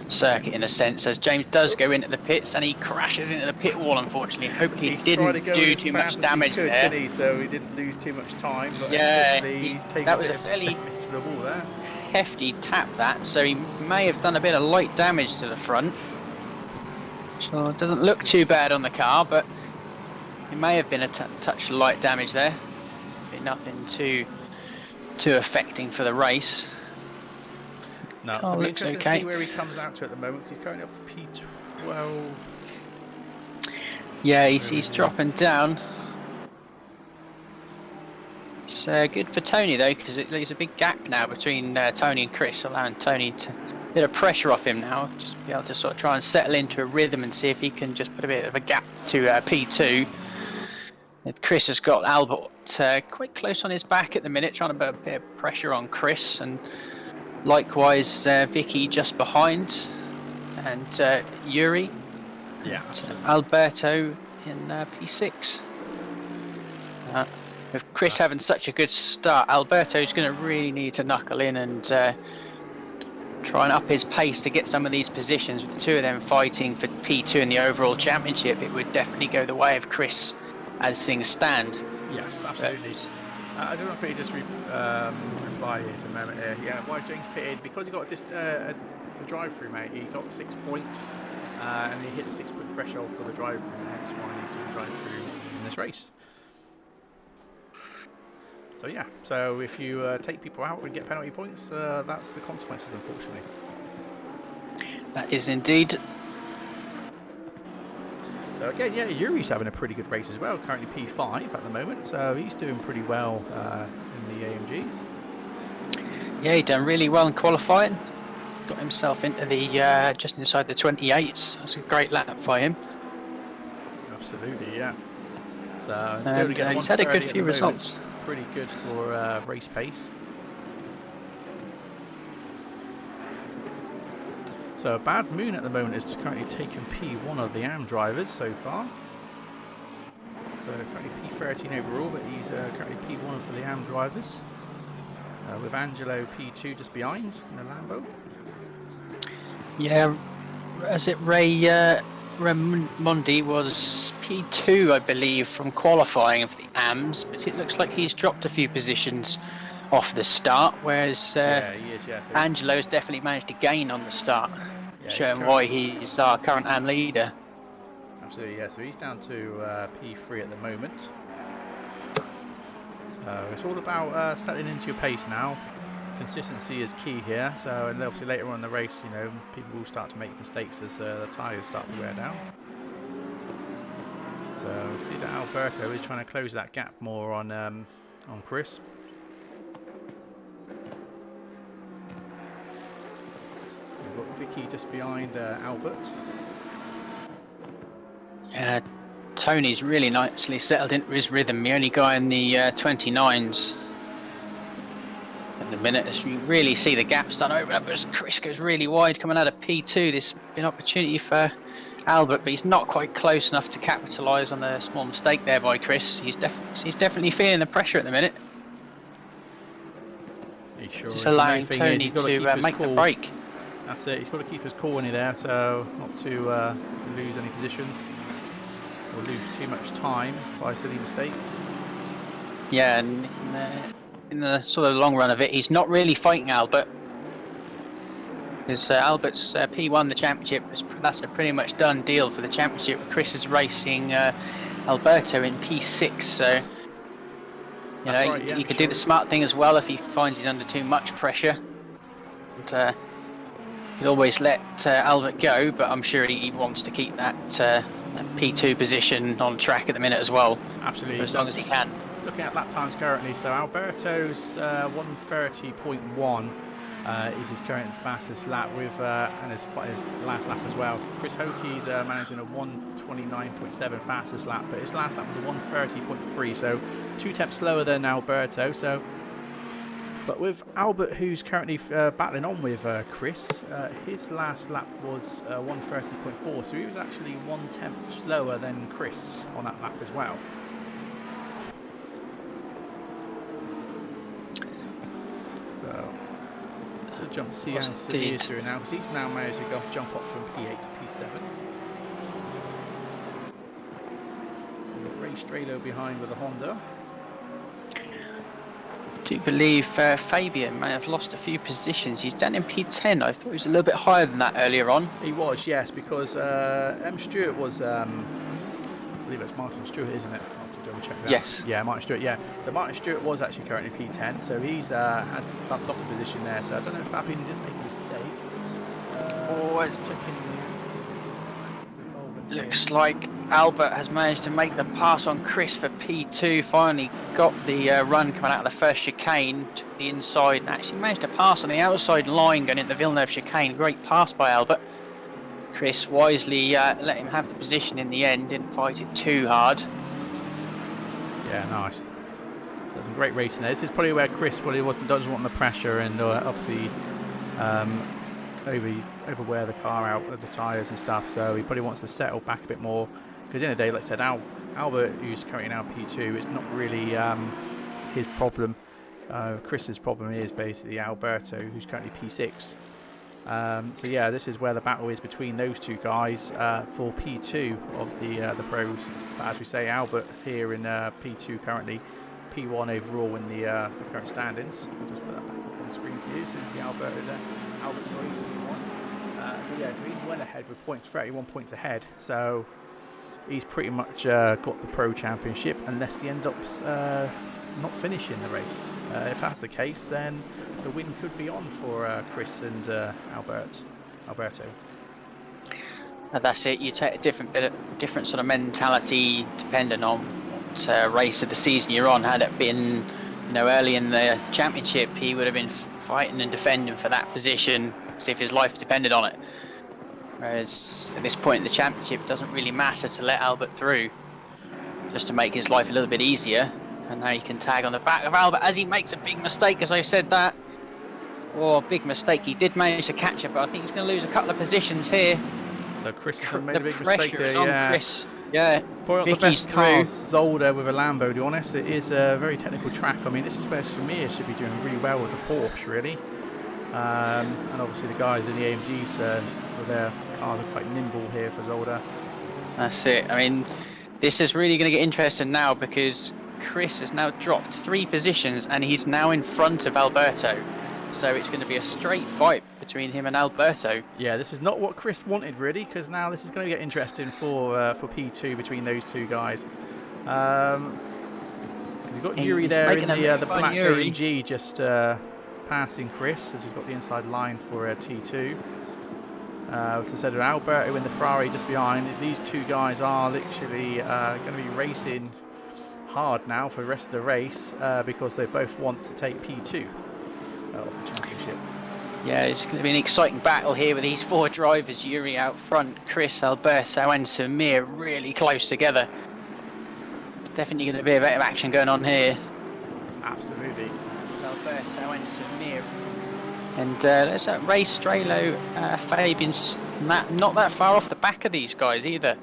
circuit in a sense, as James does go into the pits and he crashes into the pit wall, unfortunately. Hopefully he didn't do too much damage there. Didn't he? So he didn't lose too much time. But yeah, he's taken that was a fairly to the wall there. hefty tap, that, so he may have done a bit of light damage to the front. So it doesn't look too bad on the car, but it may have been a touch of light damage there. Nothing too affecting for the race. No, Oh, so looks interesting okay. to see where he comes out to at the moment. He's currently up to P12. Yeah, he's dropping down. It's good for Tony though, because it leaves a big gap now between Tony and Chris, allowing Tony to a bit of pressure off him now, just be able to sort of try and settle into a rhythm and see if he can just put a bit of a gap to P2. Chris has got Albert quite close on his back at the minute, trying to put a bit of pressure on Chris, and likewise Vicky just behind, and Yuri, Yeah, and Alberto in P6. With Chris having such a good start, Alberto's going to really need to knuckle in and try and up his pace to get some of these positions. With the two of them fighting for P2 in the overall championship, it would definitely go the way of Chris as things stand. Yes, absolutely. I don't know if we just reply here to a moment here. Yeah, why James pitted? Because he got a drive-through, mate. He got 6 points, and he hit the 6-point threshold for the drive-through. That's why he's doing drive-through in this race. So yeah, so if you take people out and get penalty points, that's the consequences, unfortunately. That is indeed. So again, yeah, Yuri's having a pretty good race as well, currently P5 at the moment, so he's doing pretty well in the AMG. Yeah, he done really well in qualifying. Got himself into the just inside the 28s. That's a great lap for him. Absolutely, yeah. So And, he's had a good few results. Pretty good for race pace. So Bad Moon at the moment is currently taking P1 of the AM drivers so far. So currently P13 overall, but he's currently P1 for the AM drivers. With Angelo P2 just behind in the Lambo. Yeah, is it Raimondi was P2, I believe, from qualifying for the AMs, but it looks like he's dropped a few positions off the start, whereas yeah, he is, yeah, so Angelo's definitely managed to gain on the start, yeah, showing why he's our current AM leader. Absolutely, yeah, so he's down to P3 at the moment. So it's all about settling into your pace now. Consistency is key here, so and obviously later on in the race, you know, people will start to make mistakes as the tyres start to wear down. So see that Alberto is trying to close that gap more on Chris. We've got Vicky just behind Albert. Yeah, Tony's really nicely settled into his rhythm. The only guy in the 29s. At the minute, as you really see the gap starting to open up as Chris goes really wide coming out of P2. There's been an opportunity for Albert, but he's not quite close enough to capitalise on a small mistake there by Chris. He's definitely feeling the pressure at the minute. Sure just allowing Tony to make the break. That's it, he's got to keep his cool when he's there, so not to lose any positions or lose too much time by silly mistakes. Yeah, and in the sort of long run of it, he's not really fighting Albert. Because Albert's P1 the championship, that's a pretty much done deal for the championship. Chris is racing Alberto in P6, so you know, right, he could do the smart thing as well if he finds he's under too much pressure. And, could always let Albert go, but I'm sure he wants to keep that P2 position on track at the minute as well. Absolutely, as long as he can. Looking at lap times currently, so Alberto's 1:30.1 is his current fastest lap with and his last lap as well. So Chris Hokey's managing a 1:29.7 fastest lap, but his last lap was a 1:30.3, so 2 tenths slower than Alberto. So, but with Albert, who's currently battling on with Chris, his last lap was 1:30.4, so he was actually 1/10 slower than Chris on that lap as well. So jump see how he is through now, because he's now managed to jump up from P8 to P7. Ray Strelo behind with a Honda. I do believe Fabian may have lost a few positions. He's down in P10. I thought he was a little bit higher than that earlier on. He was, yes, because M. Stewart was, I believe it's Martin Stewart, isn't it? Check it out. Yes. Yeah, Martin Stewart, yeah. So Martin Stewart was actually currently P10, so he's had bumped off the position there. So I don't know if Fabian didn't make a mistake. Looks like Albert has managed to make the pass on Chris for P2. Finally got the run coming out of the first chicane to the inside and actually managed to pass on the outside line going into the Villeneuve chicane. Great pass by Albert. Chris wisely let him have the position in the end, didn't fight it too hard. Yeah, nice. So some great racing there. This is probably where Chris doesn't want the pressure and obviously overwear the car out of the tyres and stuff. So he probably wants to settle back a bit more. Because at the end of the day, like I said, Albert, who's currently now P2, it's not really his problem. Chris's problem is basically Alberto, who's currently P6. So yeah, this is where the battle is between those two guys for P2 of the pros. But as we say, Albert here in P2 currently, P1 overall in the current standings. I'll just put that back up on the screen for you. So you see Alberto there. Albert's already P1. So yeah, so he's well ahead with points, 31 points ahead. So he's pretty much got the Pro Championship unless he ends up not finishing the race. If that's the case, then the win could be on for Chris and Alberto. That's it. You take a different sort of mentality depending on what race of the season you're on. Had it been, early in the championship, he would have been fighting and defending for that position as if his life depended on it. Whereas at this point in the championship, it doesn't really matter to let Albert through, just to make his life a little bit easier. And now he can tag on the back of Albert as he makes a big mistake, as I said that. Oh, big mistake. He did manage to catch it, but I think he's going to lose a couple of positions here. So Chris has made a big mistake there. Yeah. Chris. Yeah. Probably not the best car, Zolder with a Lambo, to be honest. It is a very technical track. I mean, this is where Samir should be doing really well with the Porsche, really. And obviously the guys in the AMGs with their cars are quite nimble here for Zolder. That's it. I mean, this is really going to get interesting now because Chris has now dropped 3 positions and he's now in front of Alberto. So it's going to be a straight fight between him and Alberto. Yeah, this is not what Chris wanted, really, because now this is going to get interesting for P2 between those two guys. He's got Yuri there in the black AMG just passing Chris as he's got the inside line for T2. As I said, Alberto in the Ferrari just behind. These two guys are literally going to be racing hard now for the rest of the race because they both want to take P2 of the championship. Yeah, it's going to be an exciting battle here with these 4 drivers. Yuri out front, Chris, Alberto and Samir really close together. Definitely going to be a bit of action going on here. Absolutely. Alberto and Samir. And there's that Ray Strelo, Fabian's not that far off the back of these guys either.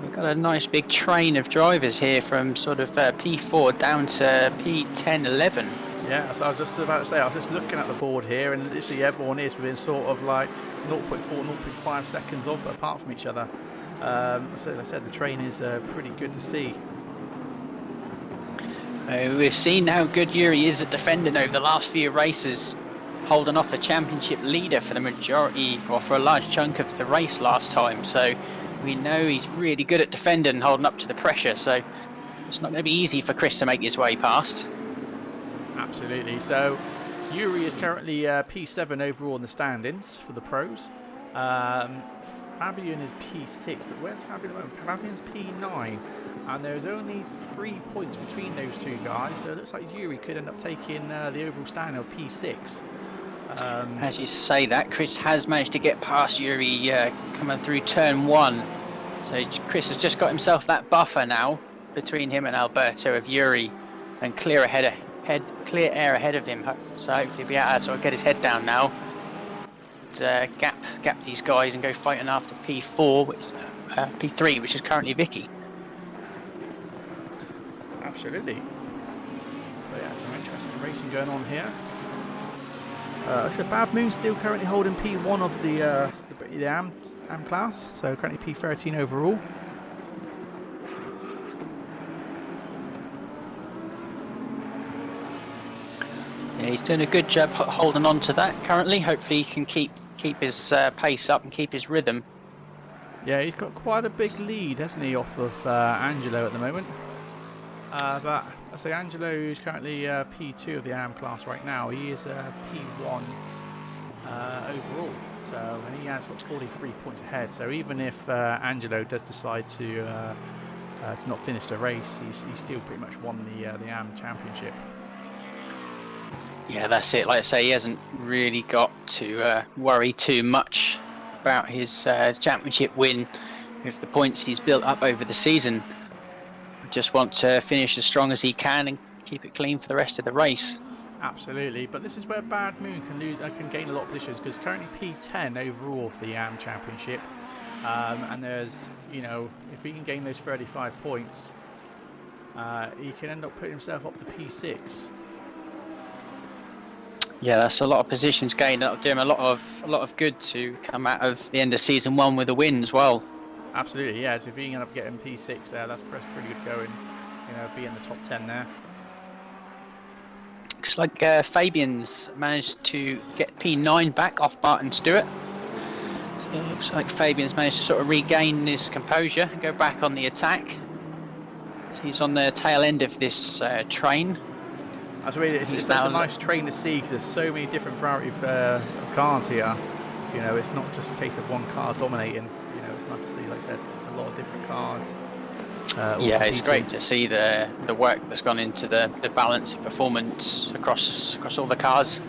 We've got a nice big train of drivers here from sort of P4 down to P10, 11. Yeah, so I was just about to say, I was just looking at the board here and literally everyone is within sort of like 0.4, 0.5 seconds apart from each other. As I said, the train is pretty good to see. We've seen how good Yuri is at defending over the last few races, holding off the championship leader for the majority, or for a large chunk of the race last time. So we know he's really good at defending and holding up to the pressure. So it's not going to be easy for Chris to make his way past. Absolutely. So Yuri is currently P7 overall in the standings for the pros. Fabian is P6, but where's Fabian at the moment? Fabian's P9, and there's only 3 points between those two guys, so it looks like Yuri could end up taking the overall standing of P6. As you say that, Chris has managed to get past Yuri coming through turn 1. So Chris has just got himself that buffer now between him and Alberto of Yuri, and clear air ahead of him. So hopefully he'll be able to sort of get his head down now. Gap these guys and go fighting after P4, P3, which is currently Vicky. Absolutely. So yeah, some interesting racing going on here. So Bad Moon's still currently holding P1 of the AM class, so currently P13 overall. Yeah, he's doing a good job holding on to that currently. Hopefully he can keep his pace up and keep his rhythm. Yeah, he's got quite a big lead, hasn't he, off of Angelo at the moment. But I say Angelo is currently P2 of the AM class right now. He is P1 overall. So, and he has got 43 points ahead. So even if Angelo does decide to not finish the race, he's still pretty much won the AM Championship. Yeah, that's it. Like I say, he hasn't really got to worry too much about his championship win with the points he's built up over the season. Just want to finish as strong as he can and keep it clean for the rest of the race. Absolutely, but this is where Bad Moon can gain a lot of positions, because currently P10 overall for the AM Championship, and there's, you know, if he can gain those 35 points, he can end up putting himself up to P6. Yeah, that's a lot of positions gained. That'll do him a lot of good to come out of the end of season 1 with a win as well. Absolutely, yeah. So if he can end up getting P6 there, that's pretty good going. You know, be in the top 10 there. Looks like Fabian's managed to get P9 back off Martin Stewart. So it looks like Fabian's managed to sort of regain his composure and go back on the attack. So he's on the tail end of this train. That's really, it's such a nice train to see, because there's so many different variety of cars here. You know, it's not just a case of one car dominating. You know, it's nice to see, like I said, a lot of different cars. Yeah, it's great to see the work that's gone into the balance of performance across all the cars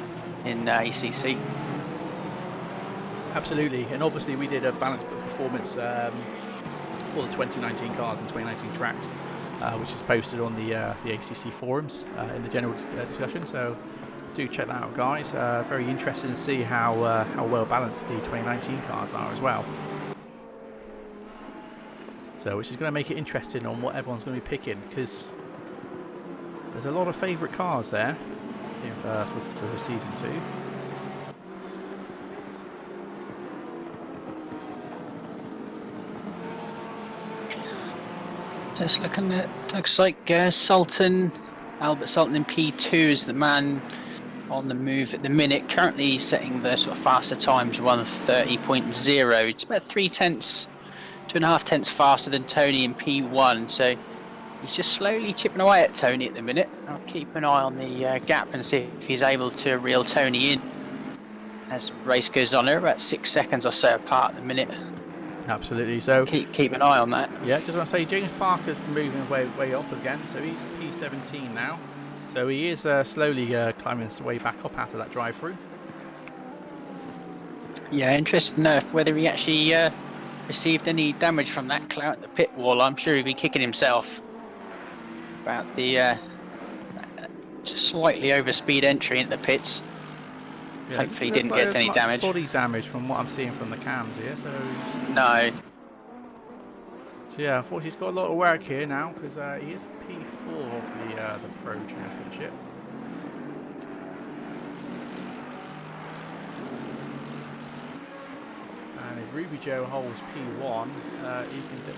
in ACC. Absolutely, and obviously we did a balanced performance for the 2019 cars and 2019 tracks, which is posted on the ACC forums in the general discussion. So do check that out, guys. Very interesting to see how well balanced the 2019 cars are as well. So, which is going to make it interesting on what everyone's going to be picking, because there's a lot of favourite cars there for season 2. Just looking at, looks like Albert Sultan in P2 is the man on the move at the minute, currently setting the sort of faster times, 1:30.0. It's about 2.5 tenths faster than Tony in P1, so he's just slowly chipping away at Tony at the minute. I'll keep an eye on the gap and see if he's able to reel Tony in as the race goes on. They're about 6 seconds or so apart at the minute. Absolutely. So keep an eye on that. Yeah, just want to say James Parker's moving way up again, so he's P17 now. So he is slowly climbing his way back up after that drive-through. Yeah, interested to know whether he actually received any damage from that clout at the pit wall. I'm sure he'd be kicking himself about the just slightly overspeed entry into the pits. Yeah, hopefully he didn't get any damage. Body damage from what I'm seeing from the cams here. So no. So yeah, unfortunately he's got a lot of work here now, because he is P4 of the Pro Championship. And if Ruby Joe holds P1,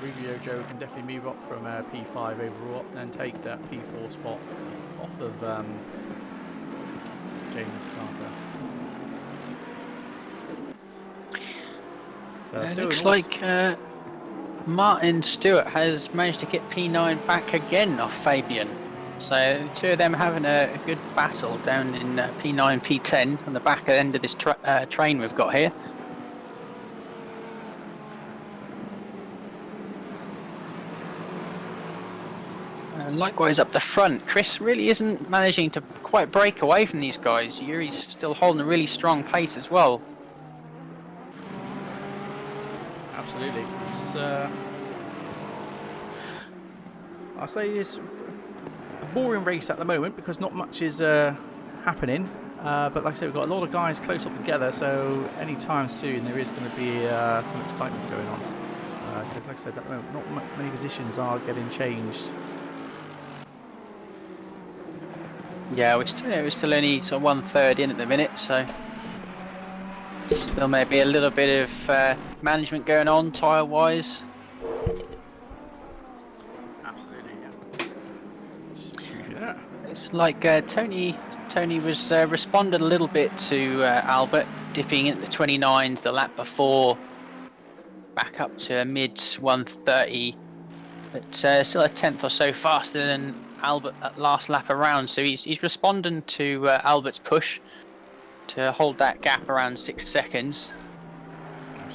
Ruby Joe can definitely move up from P5 overall and take that P4 spot off of James Parker. So it looks like Martin Stewart has managed to get P9 back again off Fabian. So the two of them having a good battle down in P9, P10 on the back end of this train we've got here. And likewise up the front, Chris really isn't managing to quite break away from these guys. Yuri's still holding a really strong pace as well. Absolutely. It's, I'll say it's a boring race at the moment, because not much is happening. But like I said, we've got a lot of guys close up together, so anytime soon there is going to be some excitement going on. Because like I said, at the moment, not many positions are getting changed. Yeah, we're still only sort of 1/3 in at the minute, so still maybe a little bit of management going on tyre-wise. Absolutely, yeah. Just that. It's like Tony was responded a little bit to Albert, dipping into the 29s the lap before, back up to a mid 1:30, but still a tenth or so faster than Albert at last lap around. So he's responding to Albert's push to hold that gap around 6 seconds.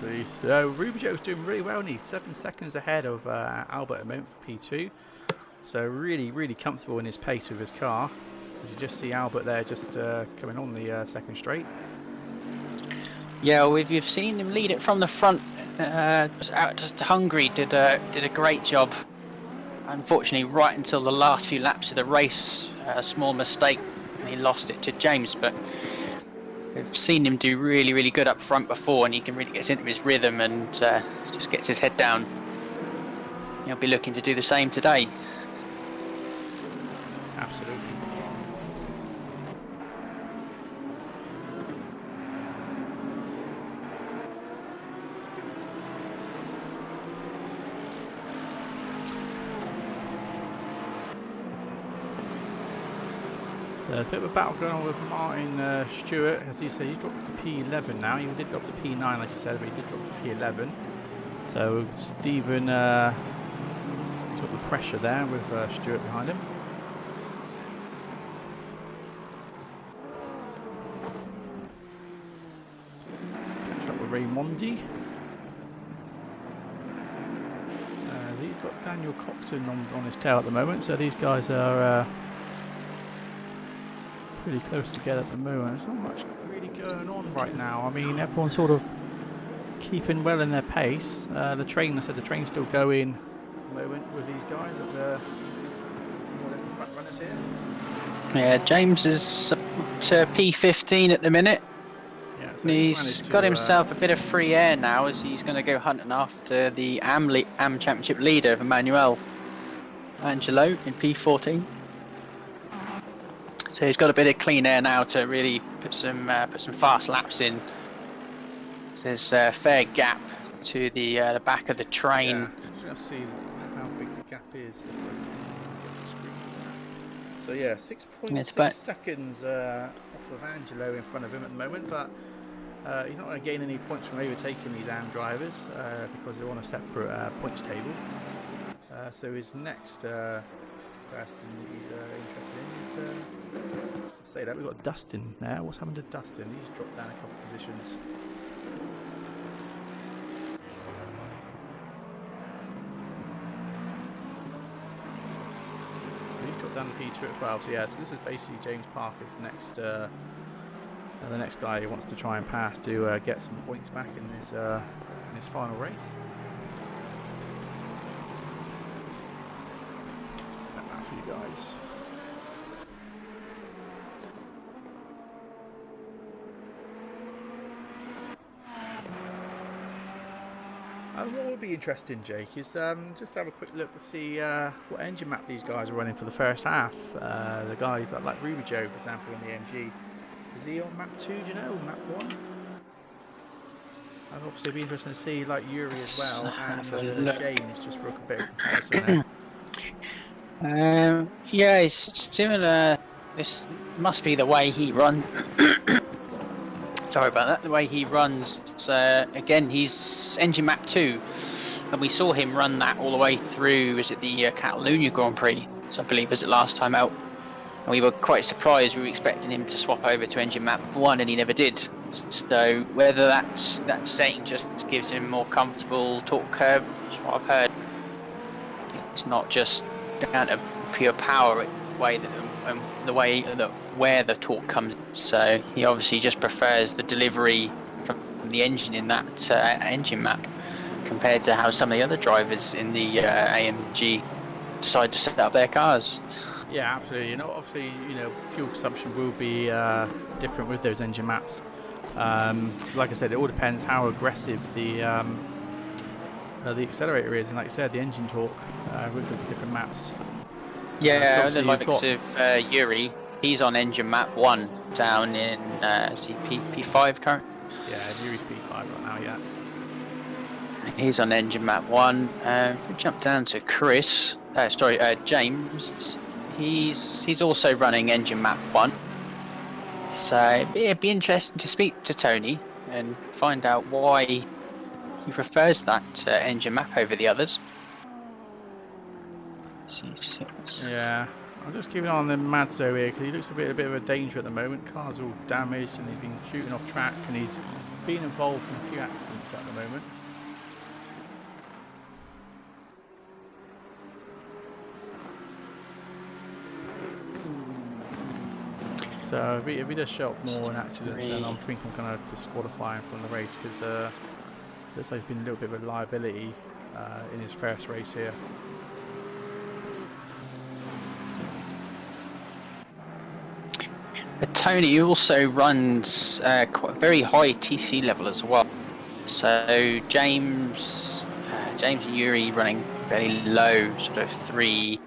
absolutely. So Ruby Joe's doing really well, and he's 7 seconds ahead of Albert at the moment for P2. So really, really comfortable in his pace with his car. You just see Albert there just coming on the second straight. Yeah, we've seen him lead it from the front. Just Hungary did a great job. Unfortunately, right until the last few laps of the race, a small mistake, and he lost it to James. But we've seen him do really, really good up front before, and he can really get into his rhythm and just gets his head down. He'll be looking to do the same today. Absolutely. There's a bit of a battle going on with Martin Stewart. As you say, he's dropped to P11 now. He did drop to P9, like you said, but he did drop to P11. So Stephen took the pressure there with Stewart behind him. Catch up with Raimondi. He's got Daniel Coxon on his tail at the moment, so these guys are pretty close together at the moment. There's not much really going on right now. I mean, everyone's sort of keeping well in their pace. The train's still going at the moment with these guys at the front runners here. Yeah, James is to P15 at the minute. Yeah, so he's got himself a bit of free air now, as he's going to go hunting after the AM Championship leader, Emmanuel Angelo, in P14. So he's got a bit of clean air now to really put some fast laps in. There's a fair gap to the back of the train. Yeah, just see how big the gap is. So yeah, 6.6 seconds off of Angelo in front of him at the moment, but he's not going to gain any points from overtaking these AM drivers because they're on a separate points table. So his next person he's interested in is, let's say that we've got Dustin there. What's happened to Dustin? He's dropped down a couple of positions. So he's dropped down to P2 as well. So yeah, so this is basically James Parker's next, the next guy he wants to try and pass to get some points back in his final race. That for you guys. What would be interesting, Jake, is just have a quick look to see what engine map these guys are running for the first half. The guys like Ruby Joe, for example, in the MG. Is he on map 2, do you know, map 1? I'd obviously be interesting to see like Yuri as well, and James, just for a bit of comparison there. Yeah, it's similar. This must be the way he runs. Sorry about that. The way he runs. Again, he's engine map 2, and we saw him run that all the way through. Was it the Catalunya Grand Prix? So I believe was it last time out. And we were quite surprised. We were expecting him to swap over to engine map 1, and he never did. So whether that setting just gives him more comfortable torque curve, is what I've heard. It's not just down to pure power way that where the torque comes. So he obviously just prefers the delivery from the engine in that engine map compared to how some of the other drivers in the AMG decide to set up their cars. Yeah, absolutely. Obviously, fuel consumption will be different with those engine maps. Like I said, it all depends how aggressive the accelerator is, and like I said, the engine torque with the different maps. Yeah, the likes of Yuri, he's on engine map 1 down in P5 current. Yeah, Yuri's P5 right now, yeah. He's on engine map 1. We jump down to Chris. James. He's also running engine map 1. So it'd be interesting to speak to Tony and find out why he prefers that engine map over the others. C6. Yeah, I'm just keeping an eye on the Madzo here because he looks a bit of a danger at the moment. Car's all damaged and he's been shooting off track, and he's being involved in a few accidents at the moment. So if he does show up more in accidents, then I'm thinking I'm going to disqualify him from the race, because looks like he's been a little bit of a liability in his first race here. But Tony also runs quite a very high TC level as well. So James and Yuri running very low, sort of 3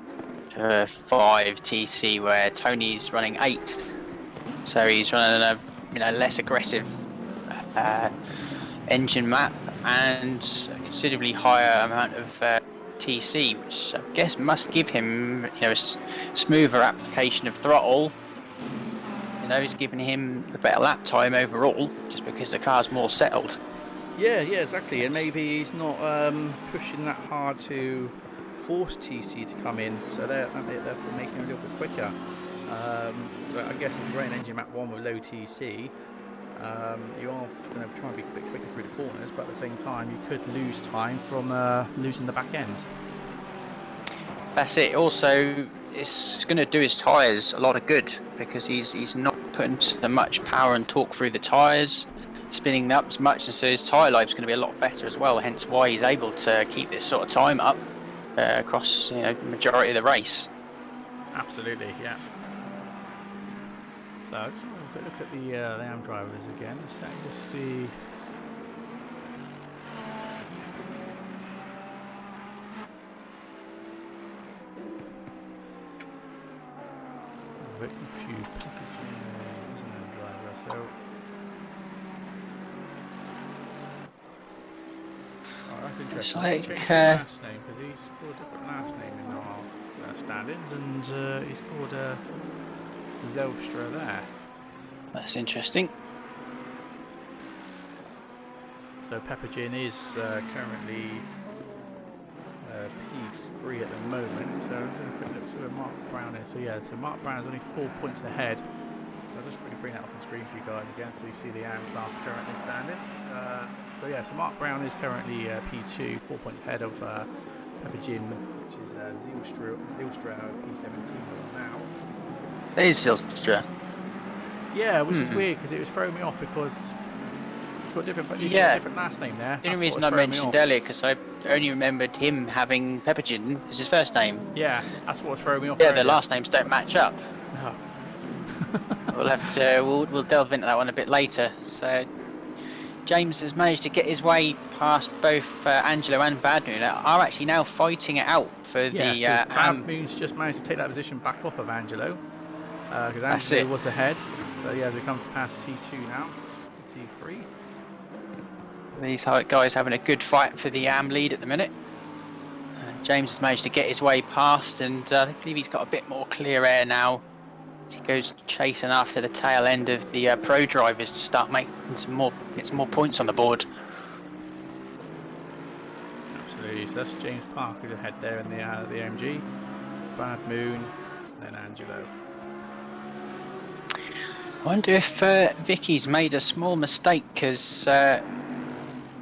to 5 TC, where Tony's running 8. So he's running a less aggressive engine map and a considerably higher amount of TC, which I guess must give him a smoother application of throttle. He's giving him a better lap time overall, just because the car's more settled. Yeah, exactly. And maybe he's not pushing that hard to force TC to come in, so therefore making him a little bit quicker. But I guess if you're running engine map 1 with low TC, you are going to try and be a bit quicker through the corners, but at the same time you could lose time from losing the back end. That's it. Also, it's going to do his tyres a lot of good, because he's not putting so much power and torque through the tyres, spinning up as much, and so his tyre life is going to be a lot better as well, hence why he's able to keep this sort of time up across the majority of the race. Absolutely, yeah. So I just want to look at the AM drivers again. Let's just see. I'm a bit confused. Packaging is an AM driver, so. Oh, that's interesting. Like, Changed his last name, because he's called a different last name in our standings, and he's called Zolder there. That's interesting. So Peppergin is currently P3 at the moment. So I'm just going to quick look to where Mark Brown is. So yeah, so Mark Brown is only 4 points ahead. So I'll just bring that up on screen for you guys again, so you see the AM class currently standings. So yeah, so Mark Brown is currently P2, 4 points ahead of Peppergin, which is Zylstra P17 now. It is Zylstra. Yeah, which is weird, because it was throwing me off, because he's got different last name there. The only reason I mentioned earlier, because I only remembered him having Peppergin as his first name. Yeah, that's what was throwing me off. Yeah, the last names don't match up. No. We'll have to we'll delve into that one a bit later. So James has managed to get his way past both Angelo and Bad Moon. Are actually now fighting it out for the. Bad Moon's just managed to take that position back off of Angelo, because Angelo was ahead. So yeah, we come past T2 now, T3. These guys having a good fight for the AM lead at the minute. James has managed to get his way past, and I believe he's got a bit more clear air now. He goes chasing after the tail end of the pro drivers to start making get some more points on the board. Absolutely. So that's James Parker ahead there in the AMG. Bad Moon, then Angelo. I wonder if Vicky's made a small mistake, because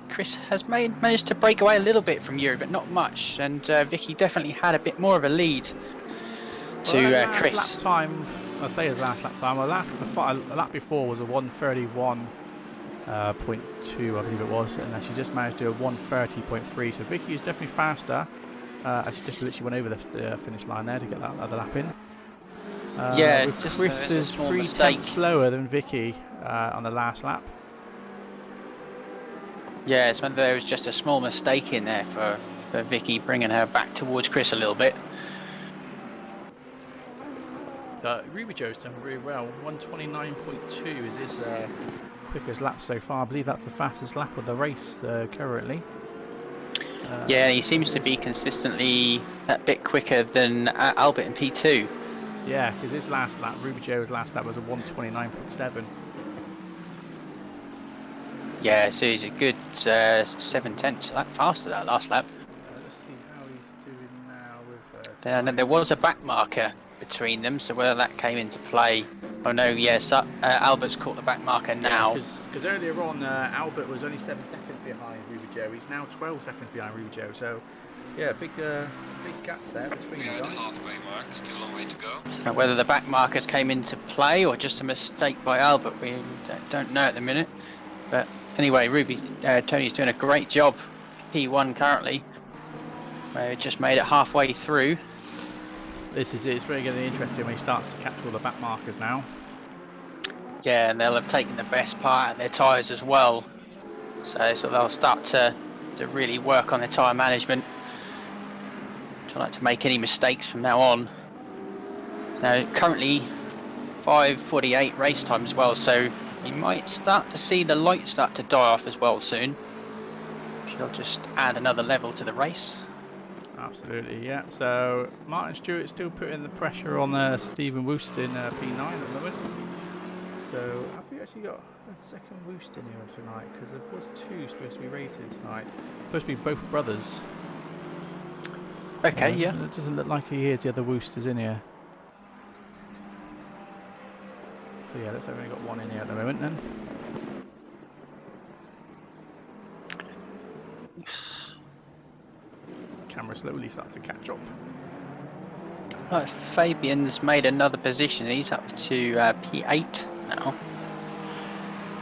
Chris has managed to break away a little bit from Yuri, but not much, and Vicky definitely had a bit more of a lead to Chris. Lap time, I'll say his last lap time. The lap before was a 1:31.2, I believe it was, and then she just managed to do a 1:30.3. So Vicky is definitely faster. She just literally went over the finish line there to get that other lap in. Chris is 3 tenths slower than Vicky on the last lap. Yeah, it's when there was just a small mistake in there for Vicky, bringing her back towards Chris a little bit. Ruby Joe's done really well. 1:29.2 is his quickest lap so far. I believe that's the fastest lap of the race currently. Yeah, he seems to be consistently a bit quicker than Albert in P2. Yeah, because his last lap, Ruby Joe's last lap was a 1:29.7. Yeah, so he's a good 7/10 lap faster that last lap. Let's see how he's doing now with. And then there was a back marker between them, so whether that came into play. Oh no, yes, Albert's caught the back marker now. Because earlier on, Albert was only 7 seconds behind Ruby Joe. He's now 12 seconds behind Ruby Joe. So, yeah, big gap there between We you are at the guys. halfway mark, still a long way to go. So whether the back markers came into play or just a mistake by Albert, we don't know at the minute. But anyway, Tony's doing a great job. P1 currently. Just made it halfway through. This is it. It's really going to be interesting when he starts to catch all the back markers now. Yeah, and they'll have taken the best part out of their tyres as well. So they'll start to really work on their tyre management. Try not to make any mistakes from now on. Now, currently 5:48 race time as well, so you might start to see the light start to die off as well soon. She'll just add another level to the race. Absolutely, yeah. So Martin Stewart still putting the pressure on Stephen Woost in P9 at the moment. So have we actually got a second Woost in here tonight? Because there was two supposed to be rated tonight. Supposed to be both brothers. Okay, yeah. It doesn't look like he is. The other Woosters in here. So yeah, let's have only got one in here at the moment then. Camera slowly starts to catch up. Right, Fabian's made another position. He's up to P8 now.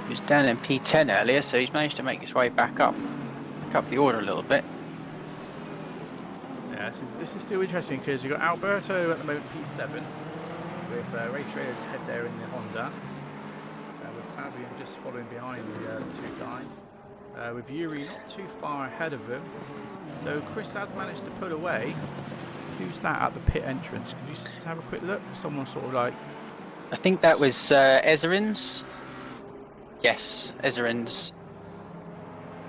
He was down in P10 earlier, so he's managed to make his way back up the order a little bit. Yeah, this is still interesting because you've got Alberto at the moment P7 with Ray Trader's head there in the Honda. With Fabian just following behind the two guys. With Yuri not too far ahead of him. So Chris has managed to pull away. Who's that at the pit entrance? Could you just have a quick look? Someone sort of like... I think that was Ezerin's. Yes, Ezerin's.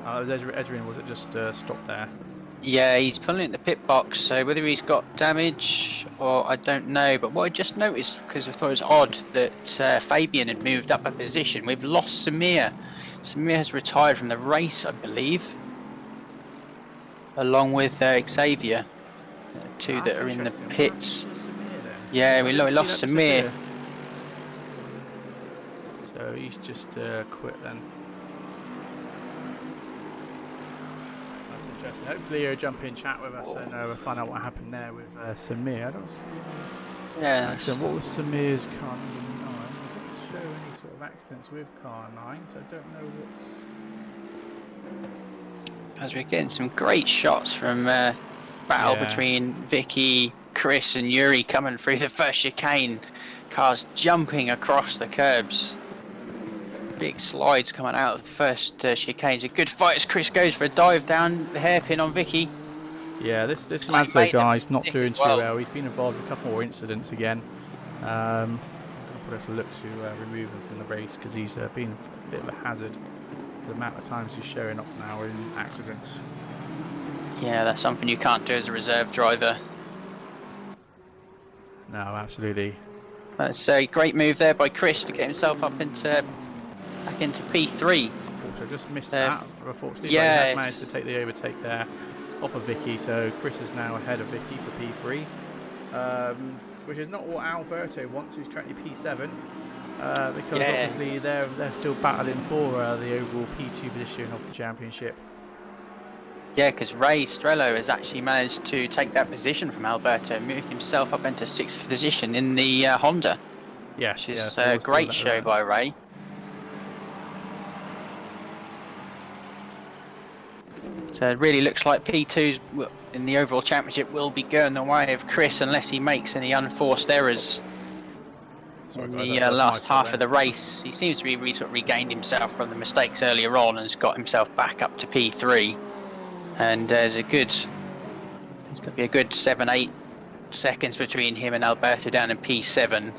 Oh, it was Edrin, was it just stopped there? Yeah, he's pulling in the pit box, so whether he's got damage or I don't know. But what I just noticed, because I thought it was odd, that Fabian had moved up a position. We've lost Samir. Samir has retired from the race, I believe, along with Xavier, two that are in the pits. Yeah, we lost Samir. So he's just quit then. That's interesting. Hopefully he'll jump in chat with us and we'll find out what happened there with Samir. Yeah. So what was Samir's car number 9? It doesn't show any sort of accidents with car 9, so I don't know what's... As we're getting some great shots from battle between Vicky, Chris and Yuri coming through the first chicane. Cars jumping across the curbs. Big slides coming out of the first chicane. It's a good fight as Chris goes for a dive down the hairpin on Vicky. Yeah, this Mazda guy's not doing too well. He's been involved in a couple more incidents again. I'm going to put a look to remove him from the race because he's been a bit of a hazard. The amount of times he's showing up now in accidents. Yeah, that's something you can't do as a reserve driver. No, absolutely. That's a great move there by Chris to get himself up into back into P3. Unfortunately, I just missed that. Unfortunately, yeah, but he has managed to take the overtake there off of Vicky. So Chris is now ahead of Vicky for P3, which is not what Alberto wants. Who's currently P7. Because obviously they're still battling for the overall P2 position of the championship. Yeah, because Ray Strello has actually managed to take that position from Alberto and moved himself up into 6th position in the Honda. Yes, which is a great show by Ray. So it really looks like P2's in the overall championship will be going the way of Chris unless he makes any unforced errors. In the last half of the race, he seems to be sort of regained himself from the mistakes earlier on and has got himself back up to P3. And there's going to be a good 7-8 seconds between him and Alberto down in P7.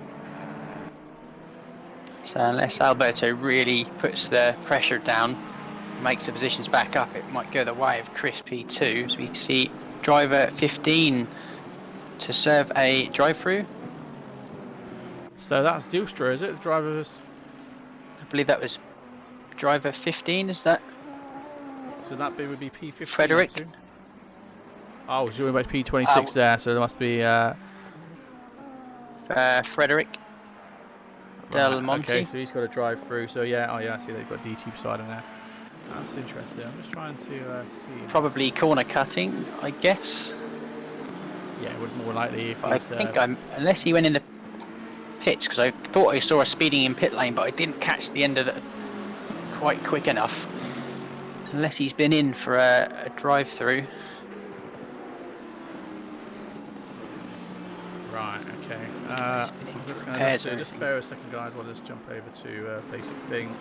So unless Alberto really puts the pressure down, makes the positions back up, it might go the way of Chris P2. So we see driver 15 to serve a drive-through. So that's Dilstra, is it? The driver. I believe that was driver 15, is that? So that would be P15. Frederick. Oh, so we're about P26 there, so there must be Frederick Del Monte. Okay, so he's got to drive through. So yeah, oh yeah, I see they've got DT beside him there. That's interesting. I'm just trying to see. Probably corner cutting, I guess. Yeah, it would more likely if I he's. think unless he went in the pits, because I thought I saw a speeding in pit lane, but I didn't catch the end of it quite quick enough. Unless he's been in for a drive-through. Right. Okay. He's been in I'm for just repairs or going to just anything. bear a second, guys. While I just jump over to basic thing.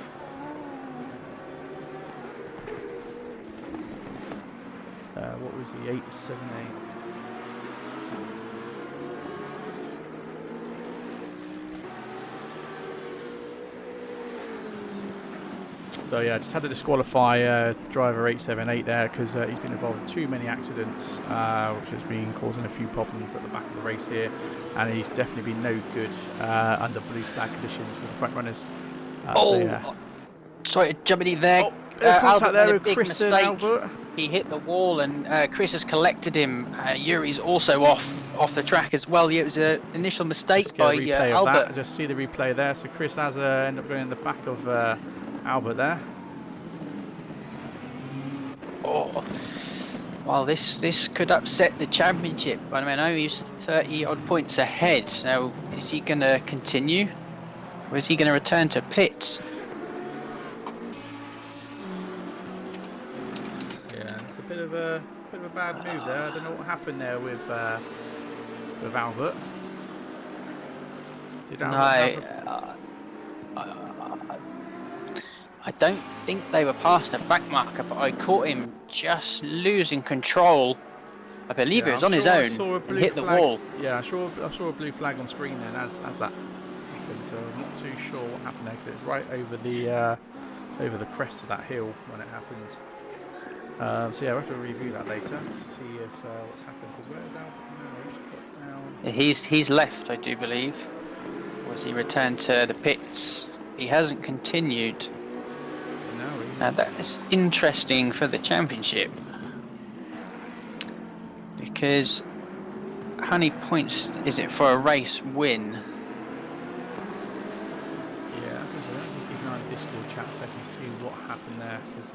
What was the 878? So yeah, just had to disqualify driver 878 there because he's been involved in too many accidents, which has been causing a few problems at the back of the race here, and he's definitely been no good under blue flag conditions for the front runners. Sorry to jump in there. Contact Albert there made a with big Chris and mistake. Albert. He hit the wall, and Chris has collected him. Yuri's also off the track as well. Yeah, it was an initial mistake by Albert. I just see the replay there. So Chris has ended up going in the back of Albert there. Oh, well, this could upset the championship. I mean, I know he's 30 odd points ahead. Now, is he going to continue, or is he going to return to pits? Yeah, it's a bit of a bad move there. I don't know what happened there with Albert. Did Albert I don't think they were past the back marker, but I caught him just losing control. I believe it was on his own and hit the wall. Yeah, I saw a blue flag on screen then as that happened. So I'm not too sure what happened there because it's right over the crest of that hill when it happened. So yeah, we'll have to review that later to see if what's happened. Because where is Albert now? He's dropped down. He's left, I do believe. Or has he returned to the pits? He hasn't continued. Now that is interesting for the championship, because how many points is it for a race win? Yeah, I think keep an eye on Discord chat so I can see what happened there, because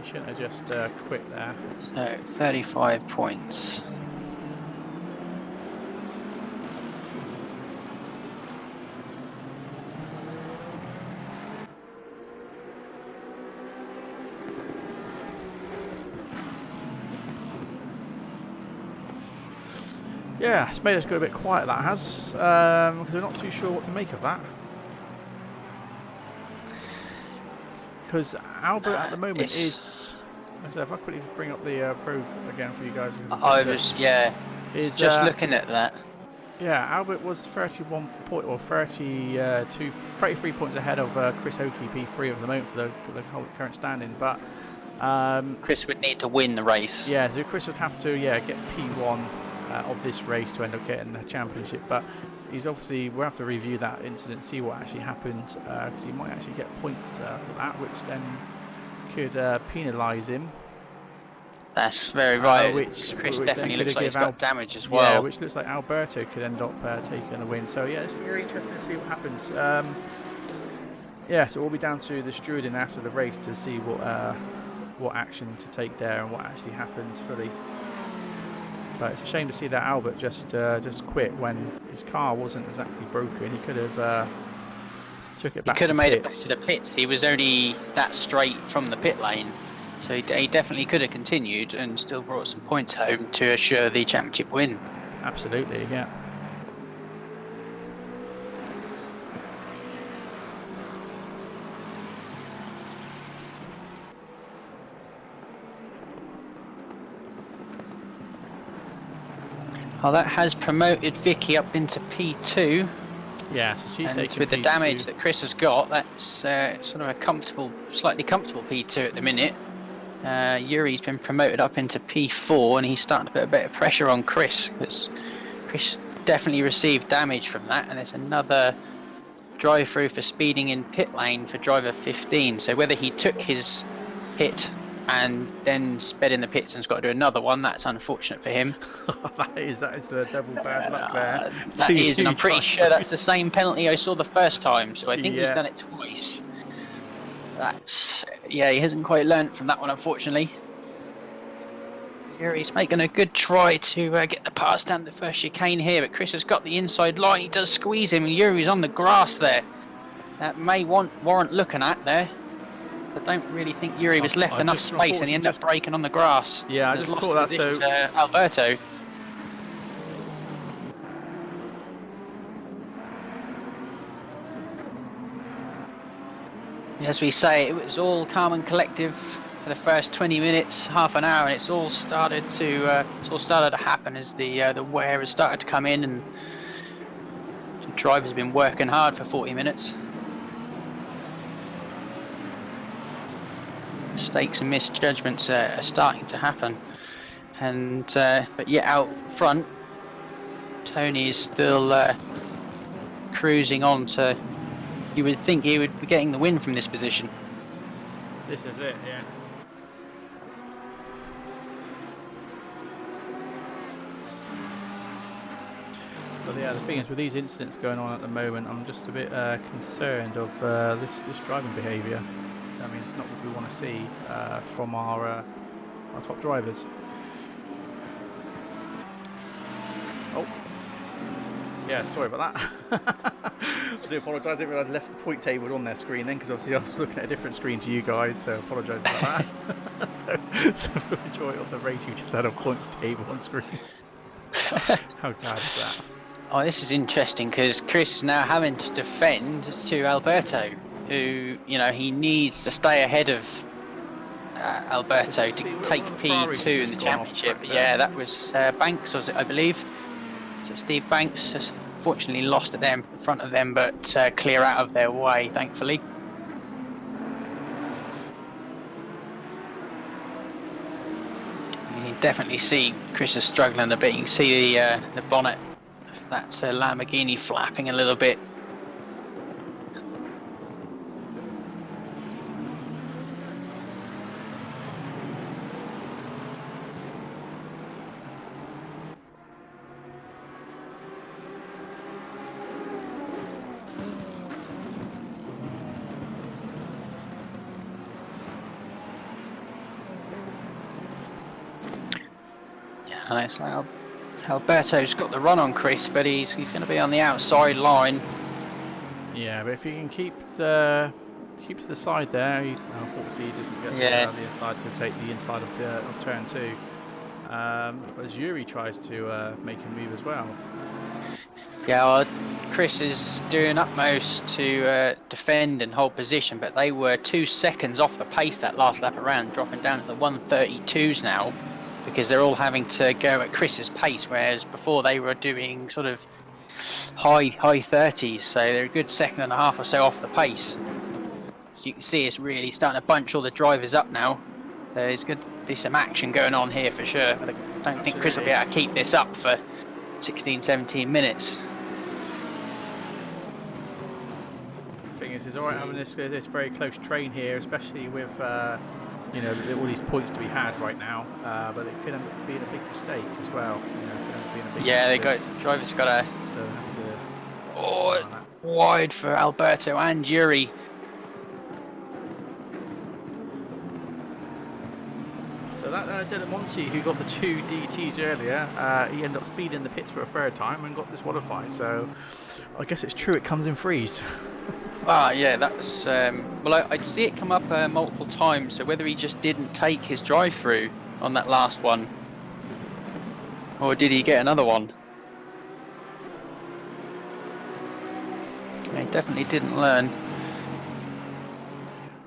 he shouldn't have just quit there. So 35 points. Yeah, it's made us go a bit quiet, that has, because we're not too sure what to make of that. Because Albert at the moment is, so if I quickly bring up the pro again for you guys. I was, is just looking at that. Yeah, Albert was 33 points ahead of Chris Hokie, P3 at the moment for the whole current standing, but Chris would need to win the race. Yeah, so Chris would have to get P1 of this race to end up getting the championship, but we'll have to review that incident, see what actually happened, because he might actually get points for that, which then could penalise him. That's very right. Which definitely looks like he's got damage as well. Yeah, which looks like Alberto could end up taking the win. So yeah, it's very interesting to see what happens. Yeah, so it will be down to the stewarding after the race to see what action to take there and what actually happened fully. But it's a shame to see that Albert just quit when his car wasn't exactly broken. He could have took it back. He could have made it back to the pits. He was only that straight from the pit lane, so he definitely could have continued and still brought some points home to assure the championship win. Absolutely, yeah. Well, that has promoted Vicky up into P2. Yeah, so she's taking with the P2. damage that Chris has got, that's sort of a slightly comfortable P2 at the minute. Yuri's been promoted up into P4, and he's starting to put a bit of pressure on Chris, because Chris definitely received damage from that, and there's another drive-through for speeding in pit lane for driver 15. So whether he took his hit and then sped in the pits and's got to do another one. That's unfortunate for him. that is the double bad luck there. That is, and I'm pretty Two sure that's the same penalty I saw the first time, so I think he's Yeah. done it twice. That's, yeah, he hasn't quite learnt from that one, unfortunately. Yuri's making a good try to get the pass down the first chicane here, but Chris has got the inside line. He does squeeze him, and Yuri's on the grass there. That may warrant looking at there. I don't really think Yuri was left enough space, and he ended up breaking on the grass. Yeah, I Has just lost caught that, position so... to Alberto. As we say, it was all calm and collective for the first 20 minutes, half an hour, and it's all started to happen as the wear has started to come in, and the drivers have been working hard for 40 minutes. Mistakes and misjudgments are starting to happen, and but yet out front, Tony is still cruising on to. You would think he would be getting the win from this position. This is it, yeah. But yeah, the thing is, with these incidents going on at the moment, I'm just a bit concerned of this driving behaviour. I mean, it's not what we want to see from our top drivers. Oh, yeah, sorry about that. I do apologise. I didn't realise I left the point table on their screen then, because obviously I was looking at a different screen to you guys, so apologise about that. so for the joy of the race, you just had a points table on screen. How bad is that? Oh, this is interesting because Chris is now having to defend to Alberto, who, you know, he needs to stay ahead of Alberto to take P2 in the championship. Yeah, that was Banks, was it, I believe? So Steve Banks has fortunately lost at them in front of them, but clear out of their way, thankfully. You can definitely see Chris is struggling a bit. You can see the bonnet. That's a Lamborghini flapping a little bit. Yeah, it's like Alberto's got the run on Chris, but he's going to be on the outside line. Yeah, but if he can keep to the side there, unfortunately he doesn't get the inside to take the inside of turn 2. As Yuri tries to make a move as well. Yeah, well, Chris is doing utmost to defend and hold position, but they were 2 seconds off the pace that last lap around, dropping down to the 132s now, because they're all having to go at Chris's pace, whereas before they were doing sort of high 30s, so they're a good second and a half or so off the pace. So you can see it's really starting to bunch all the drivers up now. There's going to be some action going on here for sure, but I don't think Chris will be able to keep this up for 16, 17 minutes. The thing is, it's alright having this very close train here, especially with you know, all these points to be had right now, but it could end up being a big mistake as well. You know, it could end up being a big mistake. Drivers got a wide for Alberto and Yuri. So that Dylan Monty, who got the 2 DTs earlier, he ended up speeding the pits for a third time and got disqualified. So I guess it's true, it comes in threes. Yeah, that was well, I'd see it come up multiple times, so whether he just didn't take his drive through on that last one, or did he get another one? He definitely didn't learn.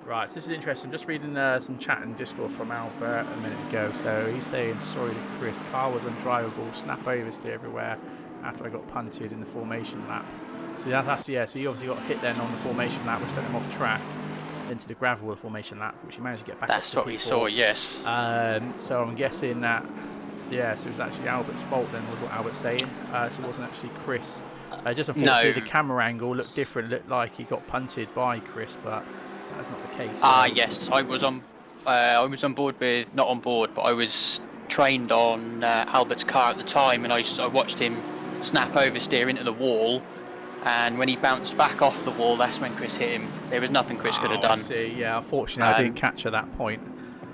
Right, so this is interesting. Just reading some chat and Discord from Albert a minute ago. So he's saying, sorry to Chris, car was undrivable, snap oversteer everywhere after I got punted in the formation lap. So that's so he obviously got hit then on the formation lap, which sent him off track into the gravel formation lap, which he managed to get back. That's what we saw, yes. So I'm guessing that, yeah, so it was actually Albert's fault then, was what Albert's saying. So it wasn't actually Chris. Just unfortunately, the camera angle looked different, looked like he got punted by Chris, but that's not the case. Yes, I was on I was on board with, not on board, but I was trained on Albert's car at the time, and I watched him snap oversteer into the wall. And when he bounced back off the wall, that's when Chris hit him. There was nothing Chris could have I done. see. Yeah, unfortunately, I didn't catch at that point.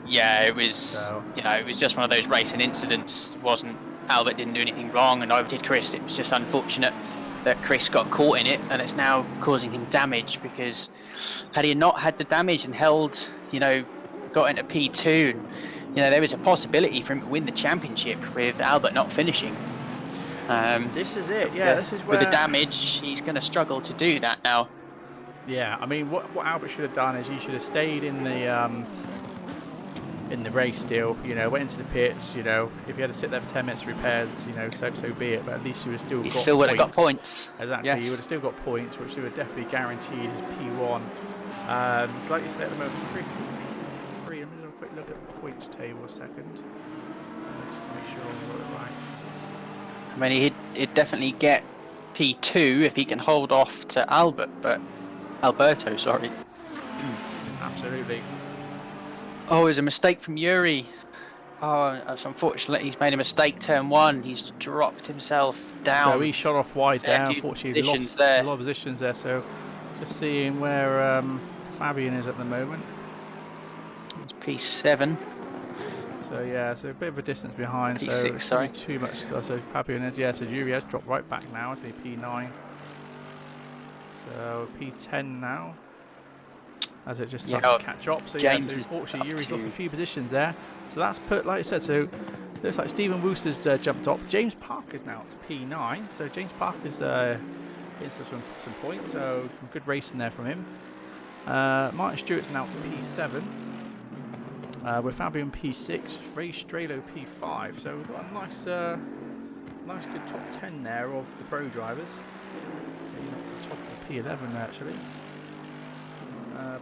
Yeah, it was. So. You know, it was just one of those racing incidents. Albert didn't do anything wrong, and neither did Chris. It was just unfortunate that Chris got caught in it, and it's now causing him damage. Because had he not had the damage and held, got into P2, there was a possibility for him to win the championship with Albert not finishing. This is it, yeah. This is where with the damage, he's going to struggle to do that now. Yeah, I mean, what Albert should have done is he should have stayed in the race still. Went into the pits. If he had to sit there for 10 minutes repairs, so be it. But at least he would have still got. Still would have got points. Exactly, yes. He would have still got points, which he would definitely guaranteed his P1. Like you said at the moment, Chris P3. Let me have a quick look at the points table a second, just to make sure I got it right. I mean, he'd definitely get P2 if he can hold off to Alberto, sorry. Absolutely. Oh, it was a mistake from Yuri. Oh, it's unfortunate he's made a mistake turn 1. He's dropped himself down. So he shot off wide there. Unfortunately, lost a lot of positions there. So just seeing where Fabian is at the moment. It's P7. So yeah, so a bit of a distance behind. P6, sorry. Too much. So Fabian is, so Yuri has dropped right back now. It's P9. So P10 now. As it just starts to catch up. So James, so unfortunately Yuri's lost a few positions there. So that's put, like I said, so looks like Stephen Wooster's jumped up. James Parker's now up to P9. So James Parker's in some points. So some good racing there from him. Martin Stewart's now up to P7. With Fabian P6, Ray Strelo P5, so we've got a nice good top 10 there of the pro drivers. The top of P11 actually.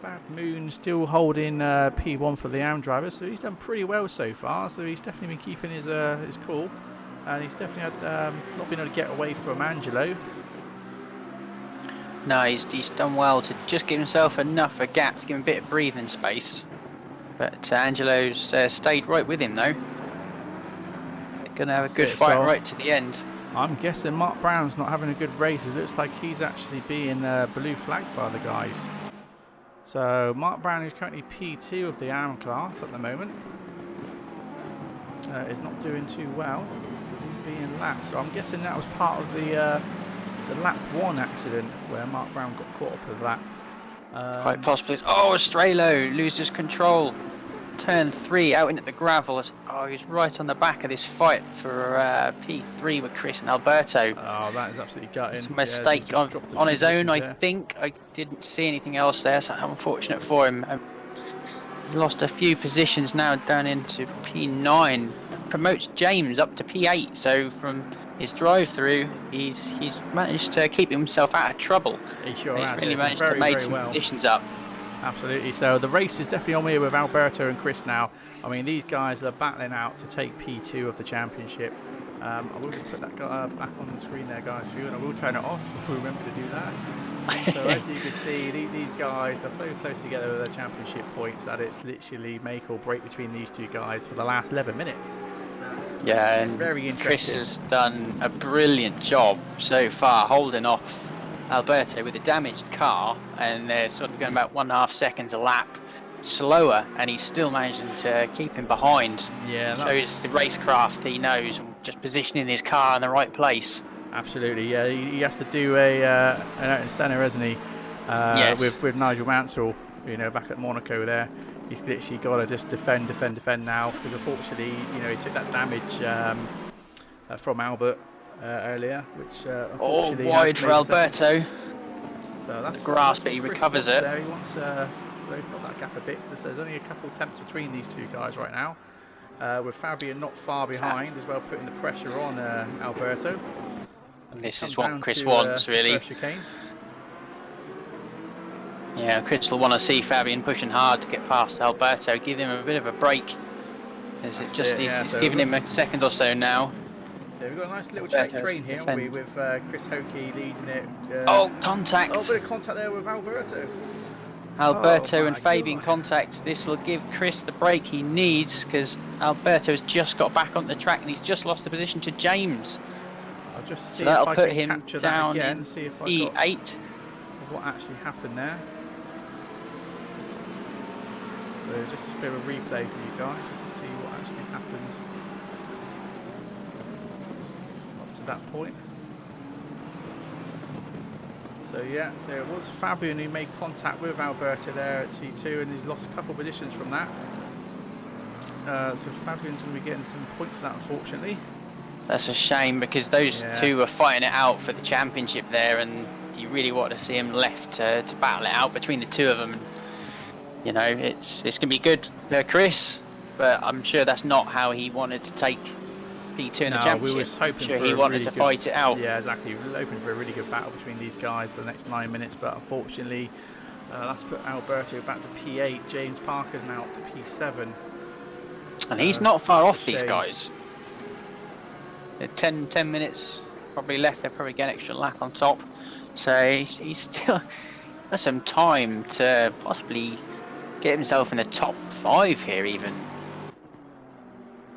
Bad Moon still holding P1 for the AM driver, so he's done pretty well so far. So he's definitely been keeping his cool, and he's definitely had not been able to get away from Angelo. No, he's done well to just give himself enough a gap to give him a bit of breathing space. But Angelo's stayed right with him, though. They're going to have a good fight right to the end. I'm guessing Mark Brown's not having a good race. It looks like he's actually being blue flagged by the guys. So Mark Brown is currently P2 of the AM class at the moment. Is not doing too well. He's being lapped. So I'm guessing that was part of the lap 1 accident where Mark Brown got caught up with that. Quite possibly. Oh, Strelo loses control. Turn 3 out into the gravel. Oh, he's right on the back of this fight for P3 with Chris and Alberto. Oh, that is absolutely gutting. It's a mistake on his own, I think. I didn't see anything else there, so unfortunate for him. He lost a few positions now down into P9. Promotes James up to P8, so from his drive-through, he's managed to keep himself out of trouble. He sure he's has. really managed to make some positions up. Absolutely. So the race is definitely on here with Alberto and Chris now. I mean, these guys are battling out to take P2 of the championship. I will just put that back on the screen there, guys, for you, and I will turn it off if we remember to do that. So as you can see, these guys are so close together with their championship points that it's literally make or break between these two guys for the last 11 minutes. Yeah, and very interesting. Chris has done a brilliant job so far holding off Alberto with a damaged car, and they're sort of going about 1.5 seconds a lap slower, and he's still managing to keep him behind. Yeah, shows the racecraft he knows, and just positioning his car in the right place. Absolutely, yeah. He has to do an out in center, hasn't he? Yes. With Nigel Mansell, back at Monaco there. He's literally got to just defend now, because unfortunately, he took that damage from Albert earlier, which unfortunately wide for Alberto. So that's grasp, but he recovers it. There. He wants to open up that gap a bit, so there's only a couple attempts between these two guys right now. With Fabian not far behind as well, putting the pressure on Alberto. And this is what Chris wants, really. Yeah, Chris will want to see Fabian pushing hard to get past Alberto, give him a bit of a break. He's giving him a second or so now. Yeah, we've got a nice little check train here, haven't we, with Chris Hokie leading it. Oh, contact! Oh, a bit of contact there with Alberto. Alberto Oh and my Fabian God. contact. This will give Chris the break he needs because Alberto has just got back on the track and he's just lost the position to James. I'll just So see if that'll I put can him capture that down again, in see if I got P8. what actually happened there. So just a bit of a replay for you guys, just to see what actually happened up to that point. So yeah, so it was Fabian who made contact with Alberto there at T2, and he's lost a couple of positions from that. So Fabian's going to be getting some points for that, unfortunately. That's a shame because those two were fighting it out for the championship there, and you really want to see him left to battle it out between the two of them. And, you know, it's going to be good for Chris, but I'm sure that's not how he wanted to take P2 in the championship. We was hoping sure for he a wanted really to good, fight it out. Yeah, exactly. We were hoping for a really good battle between these guys for the next 9 minutes, but unfortunately, that's put Alberto back to P8. James Parker's now up to P7. And he's not far off these shame. guys. 10 minutes probably left. They'll probably get an extra lap on top. So he's still got some time to possibly get himself in the top 5 here even.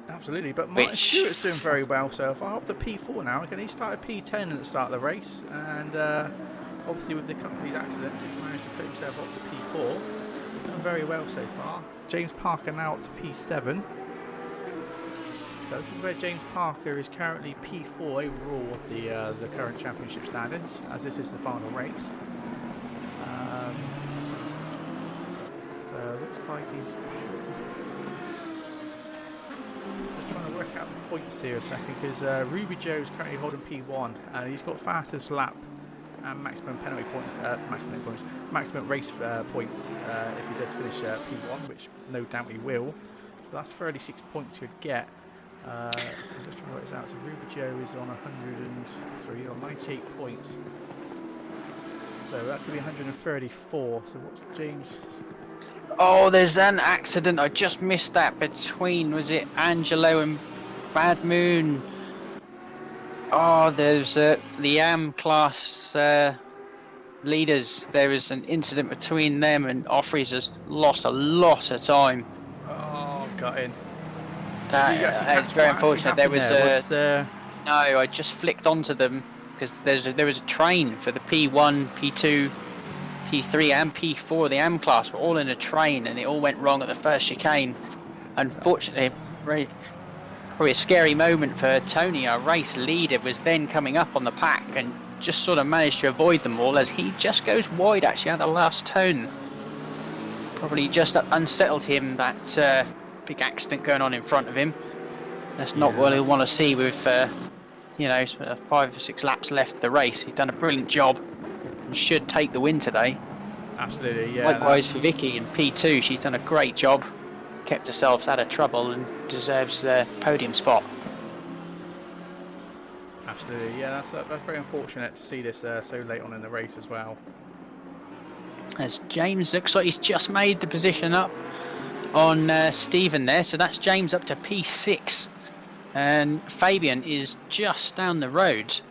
Absolutely, but Martin Stewart's doing very well so far. Up to P4 now. Again, he started P10 at the start of the race, and obviously with the company's accidents, he's managed to put himself up to P4. Done very well so far. James Parker now up to P7. So this is where James Parker is currently P4 overall of the current championship standings, as this is the final race. So it looks like he's just trying to work out the points here a second, because Ruby Joe's currently holding P1, and he's got fastest lap and maximum penalty points, maximum race points if he does finish P1, which no doubt he will. So that's 36 points he'd get. I'm just trying to work this out. So Ruby Joe is on 98 points. So that could be 134. So what's James? Oh, there's an accident. I just missed that between, was it Angelo and Bad Moon? Oh, there's the AM class leaders. There was an incident between them, and Offries has lost a lot of time. Oh, got in. It's very unfortunate. There was no, I just flicked onto them because there was a train for the P1, P2, P3 and P4. The AM class were all in a train, and it all went wrong at the first chicane. Unfortunately, probably a scary moment for Tony. Our race leader was then coming up on the pack and just sort of managed to avoid them all as he just goes wide actually at the last turn. Probably just unsettled him, that big accident going on in front of him. That's not what he'll want to see with, you know, 5 or 6 laps left of the race. He's done a brilliant job and should take the win today. Absolutely, yeah. Likewise for Vicky in P2, she's done a great job, kept herself out of trouble and deserves the podium spot. Absolutely, yeah. That's very unfortunate to see this so late on in the race as well. As James looks like he's just made the position up on Stephen there, so that's James up to P6, and Fabian is just down the road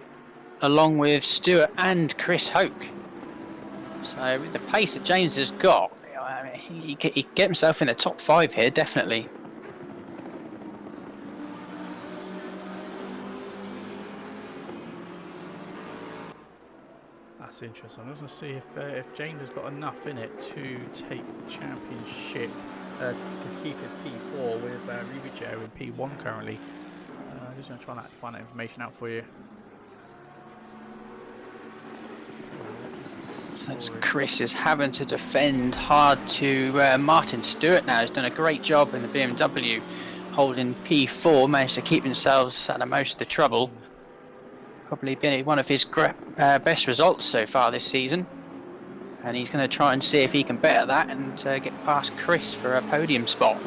along with Stewart and Chris Hoke. So with the pace that James has got, he can get himself in the top 5 here, definitely. That's interesting. I'm just going to see if James has got enough in it to take the championship, to keep his P4 with Ruby Joe in P1 currently. I'm just going to try and find that information out for you. As Chris is having to defend hard to Martin Stewart now. He's done a great job in the BMW, holding P4, managed to keep himself out of most of the trouble. Probably been one of his best results so far this season. And he's going to try and see if he can better that and get past Chris for a podium spot.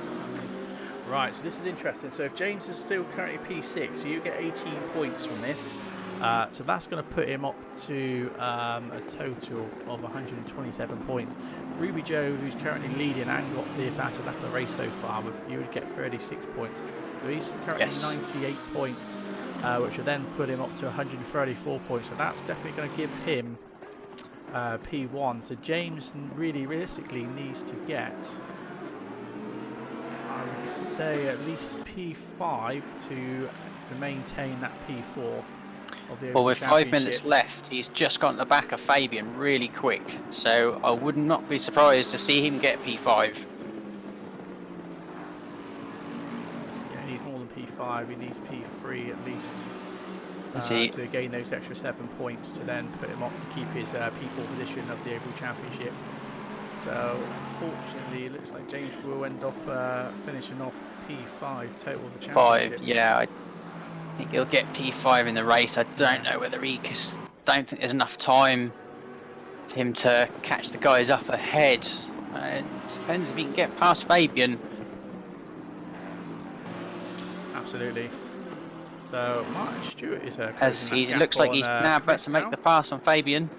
Right, so this is interesting. So if James is still currently P6, you get 18 points from this. So that's going to put him up to a total of 127 points. Ruby Joe, who's currently leading and got the fastest lap of the race so far, you would get 36 points. So he's currently 98 points, which will then put him up to 134 points. So that's definitely going to give him P1. So James really realistically needs to get, I would say, at least P5 to maintain that P4 of the Well, Open with 5 minutes Championship. left, he's just got the back of Fabian really quick. So I would not be surprised to see him get P5. Yeah, he needs more than P5. He needs P3 at least to gain those extra 7 points to then put him up to keep his P4 position of the overall championship. So unfortunately, it looks like James will end up finishing off P5 total of the championship. 5, yeah. I think he'll get P5 in the race. I don't know whether because don't think there's enough time for him to catch the guys up ahead. It depends if he can get past Fabian. Absolutely. So Martin Stewart is As he looks like he's now about to make the pass on Fabian.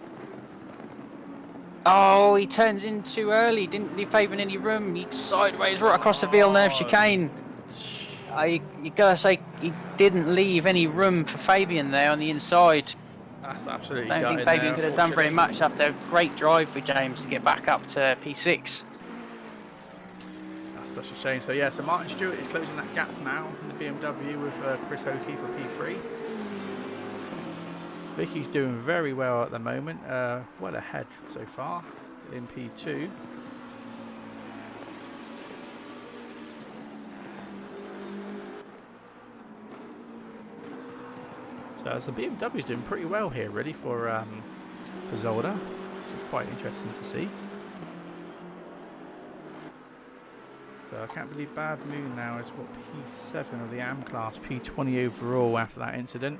Oh, he turns in too early. Didn't leave Fabian any room. He sideways right across the Villeneuve chicane. You gotta say he didn't leave any room for Fabian there on the inside. That's absolutely. I don't think Fabian could have done very much after a great drive for James to get back up to P6. That's such a shame. So yeah, so Martin Stewart is closing that gap now in the BMW with Chris Hockey for P3. Vicky's doing very well at the moment, well ahead so far in P2. So the BMW's doing pretty well here, really, for Zolder, which is quite interesting to see. So I can't believe Bad Moon now is what, P7 of the AM class, P20 overall after that incident.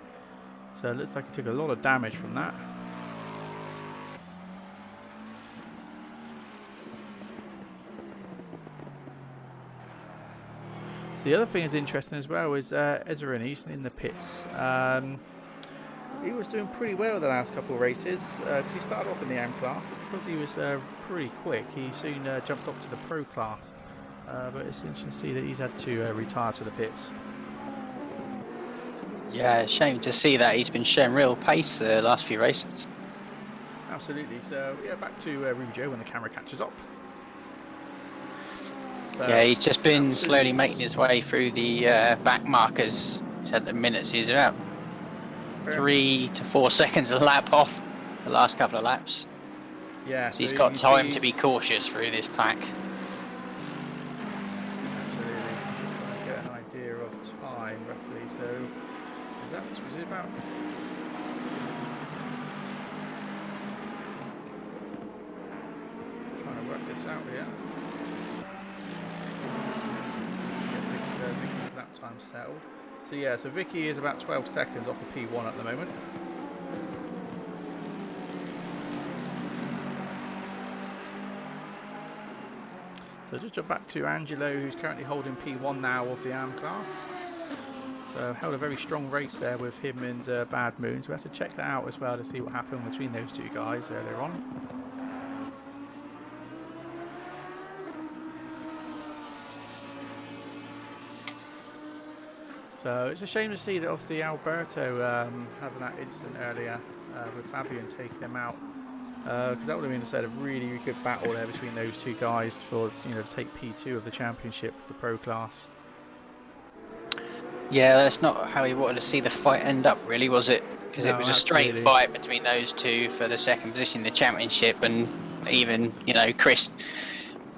So it looks like he took a lot of damage from that. So the other thing that's interesting as well is Ezra he's in the pits. He was doing pretty well the last couple of races because he started off in the AM class. Because he was pretty quick, he soon jumped up to the Pro class. But it's interesting to see that he's had to retire to the pits. Yeah, shame to see that. He's been showing real pace the last few races. Absolutely. So yeah, back to Ruby Joe when the camera catches up. So, yeah, he's just been slowly making his way through the back markers. He's had the minutes. He's about 3 to 4 seconds a lap off the last couple of laps. Yeah, so he's got time to be cautious through this pack. Absolutely. Trying to get an idea of time roughly. So is it about? Trying to work this out here. Vicky's lap time settled. So yeah, so Vicky is about 12 seconds off the P1 at the moment. So just jump back to Angelo, who's currently holding P1 now of the AM class. So held a very strong race there with him and Bad Moon. So we have to check that out as well to see what happened between those two guys earlier on. So it's a shame to see that obviously Alberto having that incident earlier with Fabian taking him out, because that would have been a really good battle there between those two guys for to take P2 of the championship for the Pro class. Yeah, that's not how he wanted to see the fight end up, really, was it? Because it was a straight fight between those two for the second position in the championship, and even Chris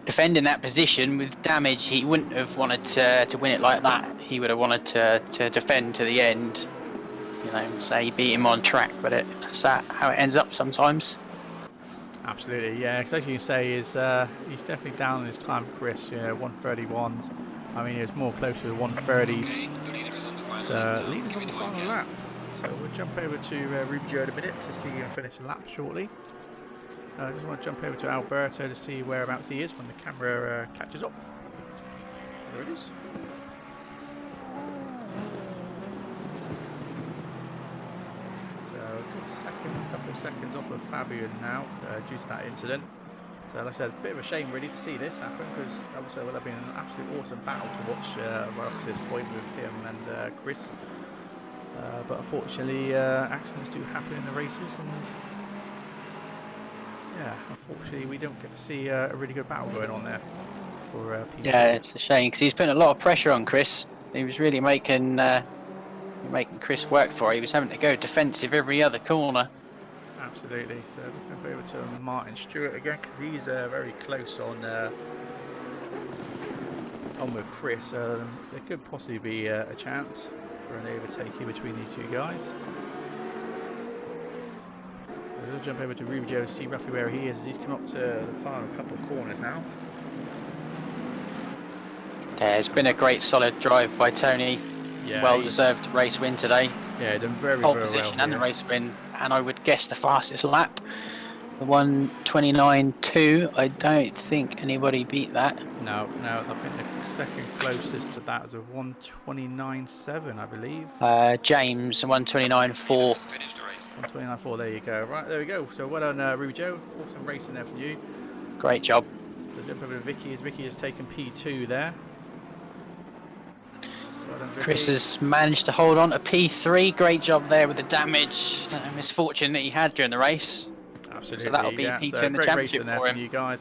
defending that position with damage. He wouldn't have wanted to win it like that. He would have wanted to defend to the end. Say beat him on track, but that's how it ends up sometimes. Absolutely, yeah. Because as you say, he's definitely down in his time, Chris. 131s. I mean, it's more closer to 130s. Okay, the leader is on the final So lap now. leaders Give on it the to him final again. lap. So we'll jump over to Ruby Joe in a minute to see him finish the lap shortly. I just want to jump over to Alberto to see whereabouts he is when the camera catches up. There it is. So a couple of seconds off of Fabian now due to that incident. So like I said, a bit of a shame really to see this happen, because also would have been an absolute awesome battle to watch right up to this point with him and Chris. But unfortunately, accidents do happen in the races, and yeah, unfortunately we don't get to see a really good battle going on there for P2. Yeah, it's a shame because he's putting a lot of pressure on Chris. He was really making Chris work for it. He was having to go defensive every other corner. Absolutely. So just jump over to Martin Stewart again because he's very close on with Chris. There could possibly be a chance for an overtake here between these two guys. We'll jump over to Ruby Joe and see roughly where he is as he's come up to the final couple of corners now. Yeah, it's been a great solid drive by Tony. Yeah, well-deserved race win today. Yeah, done very, Pole very position well and the race win, and I would guess the fastest lap. The 1:29.2. I don't think anybody beat that. No, I think the second closest to that is a 1:29.7, I believe. James, 1:29.4. Finish the race. 1:29.4, there you go. Right, there we go. So well done, Ruby Joe. Awesome racing there from you. Great job. So jump over to Vicky as Vicky has taken P2 there. Well done, Vicky. Chris has managed to hold on to P3. Great job there with the damage and misfortune that he had during the race. Absolutely. So that'll be yeah. P2 So in the great championship racing there for from him. you guys.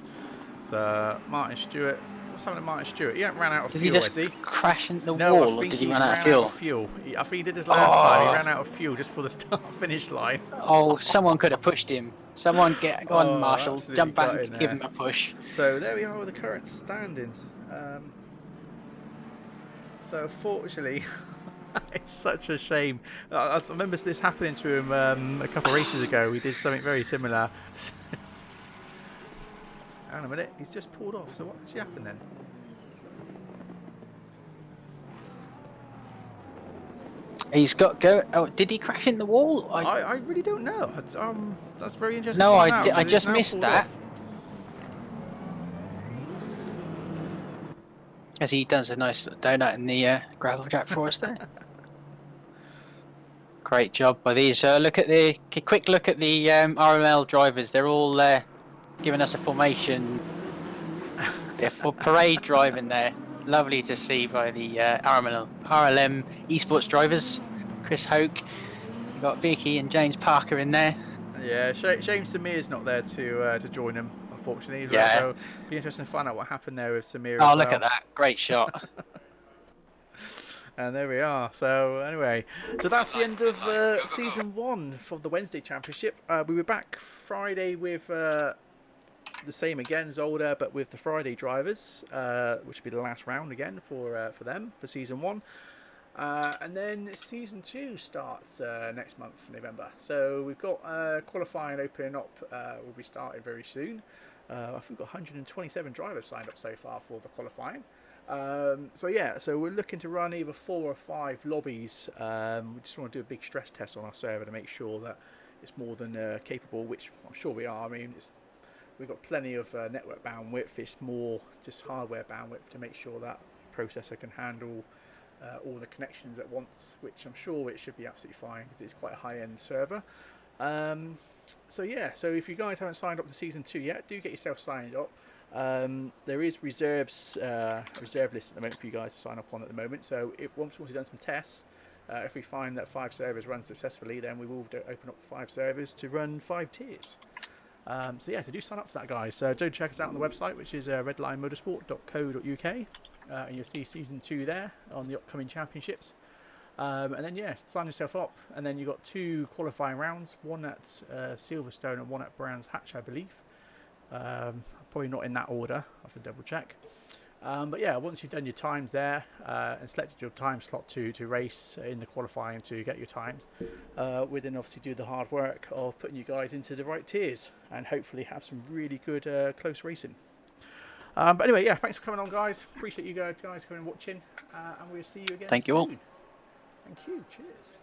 So Martin Stewart. What's happening to Martin Stewart? He hasn't ran out of Did fuel, he just has he? crash into the No, wall, I or think did he he run out of ran fuel? out of fuel. I think he did this last time. He ran out of fuel just for the start-finish line. Oh, someone could have pushed him. Someone go on, Marshall, absolutely jump back got and in give there. him a push. So there we are with the current standings. So fortunately, it's such a shame. I remember this happening to him a couple of races ago. We did something very similar. Hang on a minute, he's just pulled off. So what actually happened then? He's got go. Oh, did he crash in the wall? I really don't know. That's very interesting. No, to I find did. out, I because just he's now missed pulled that. off. As he does a nice donut in the gravel trap for us there. Great job by these. Look at the quick look at the RLM drivers. They're all giving us a formation. They're for parade driving there. Lovely to see by the RLM esports drivers. Chris Hoke. You've got Vicky and James Parker in there. Yeah, shame Samir's not there to join him, unfortunately. Yeah. So it'll be interesting to find out what happened there with Samir. Oh, as look well. at that. Great shot. And there we are. So anyway, so that's the end of season 1 for the Wednesday Championship. We were back Friday with the same again, Zolder, but with the Friday drivers, which will be the last round again for them for season 1. And then season 2 starts next month, November. So we've got qualifying opening up. Will be starting very soon. I think we've got 127 drivers signed up so far for the qualifying. So yeah, so we're looking to run either 4 or 5 lobbies. We just want to do a big stress test on our server to make sure that it's more than capable, which I'm sure we are. I mean, we've got plenty of network bandwidth. It's more just hardware bandwidth to make sure that processor can handle all the connections at once, which I'm sure it should be absolutely fine because it's quite a high-end server. So yeah, so if you guys haven't signed up to season 2 yet, do get yourself signed up. There is reserve list at the moment for you guys to sign up on at the moment. So once we've done some tests, if we find that 5 servers run successfully, then we will open up 5 servers to run 5 tiers. So yeah, so do sign up to that, guys. So do check us out on the website, which is redlinemotorsport.co.uk, and you'll see season 2 there on the upcoming championships. And then yeah, sign yourself up, and then you've got 2 qualifying rounds, one at Silverstone and one at Brands Hatch, I believe. Probably not in that order, I have to double check. But yeah, once you've done your times there and selected your time slot to race in the qualifying to get your times, we then obviously do the hard work of putting you guys into the right tiers and hopefully have some really good close racing. But anyway, yeah, thanks for coming on, guys. Appreciate you guys coming and watching, and we'll see you again Thank you soon. all. Thank you. Cheers.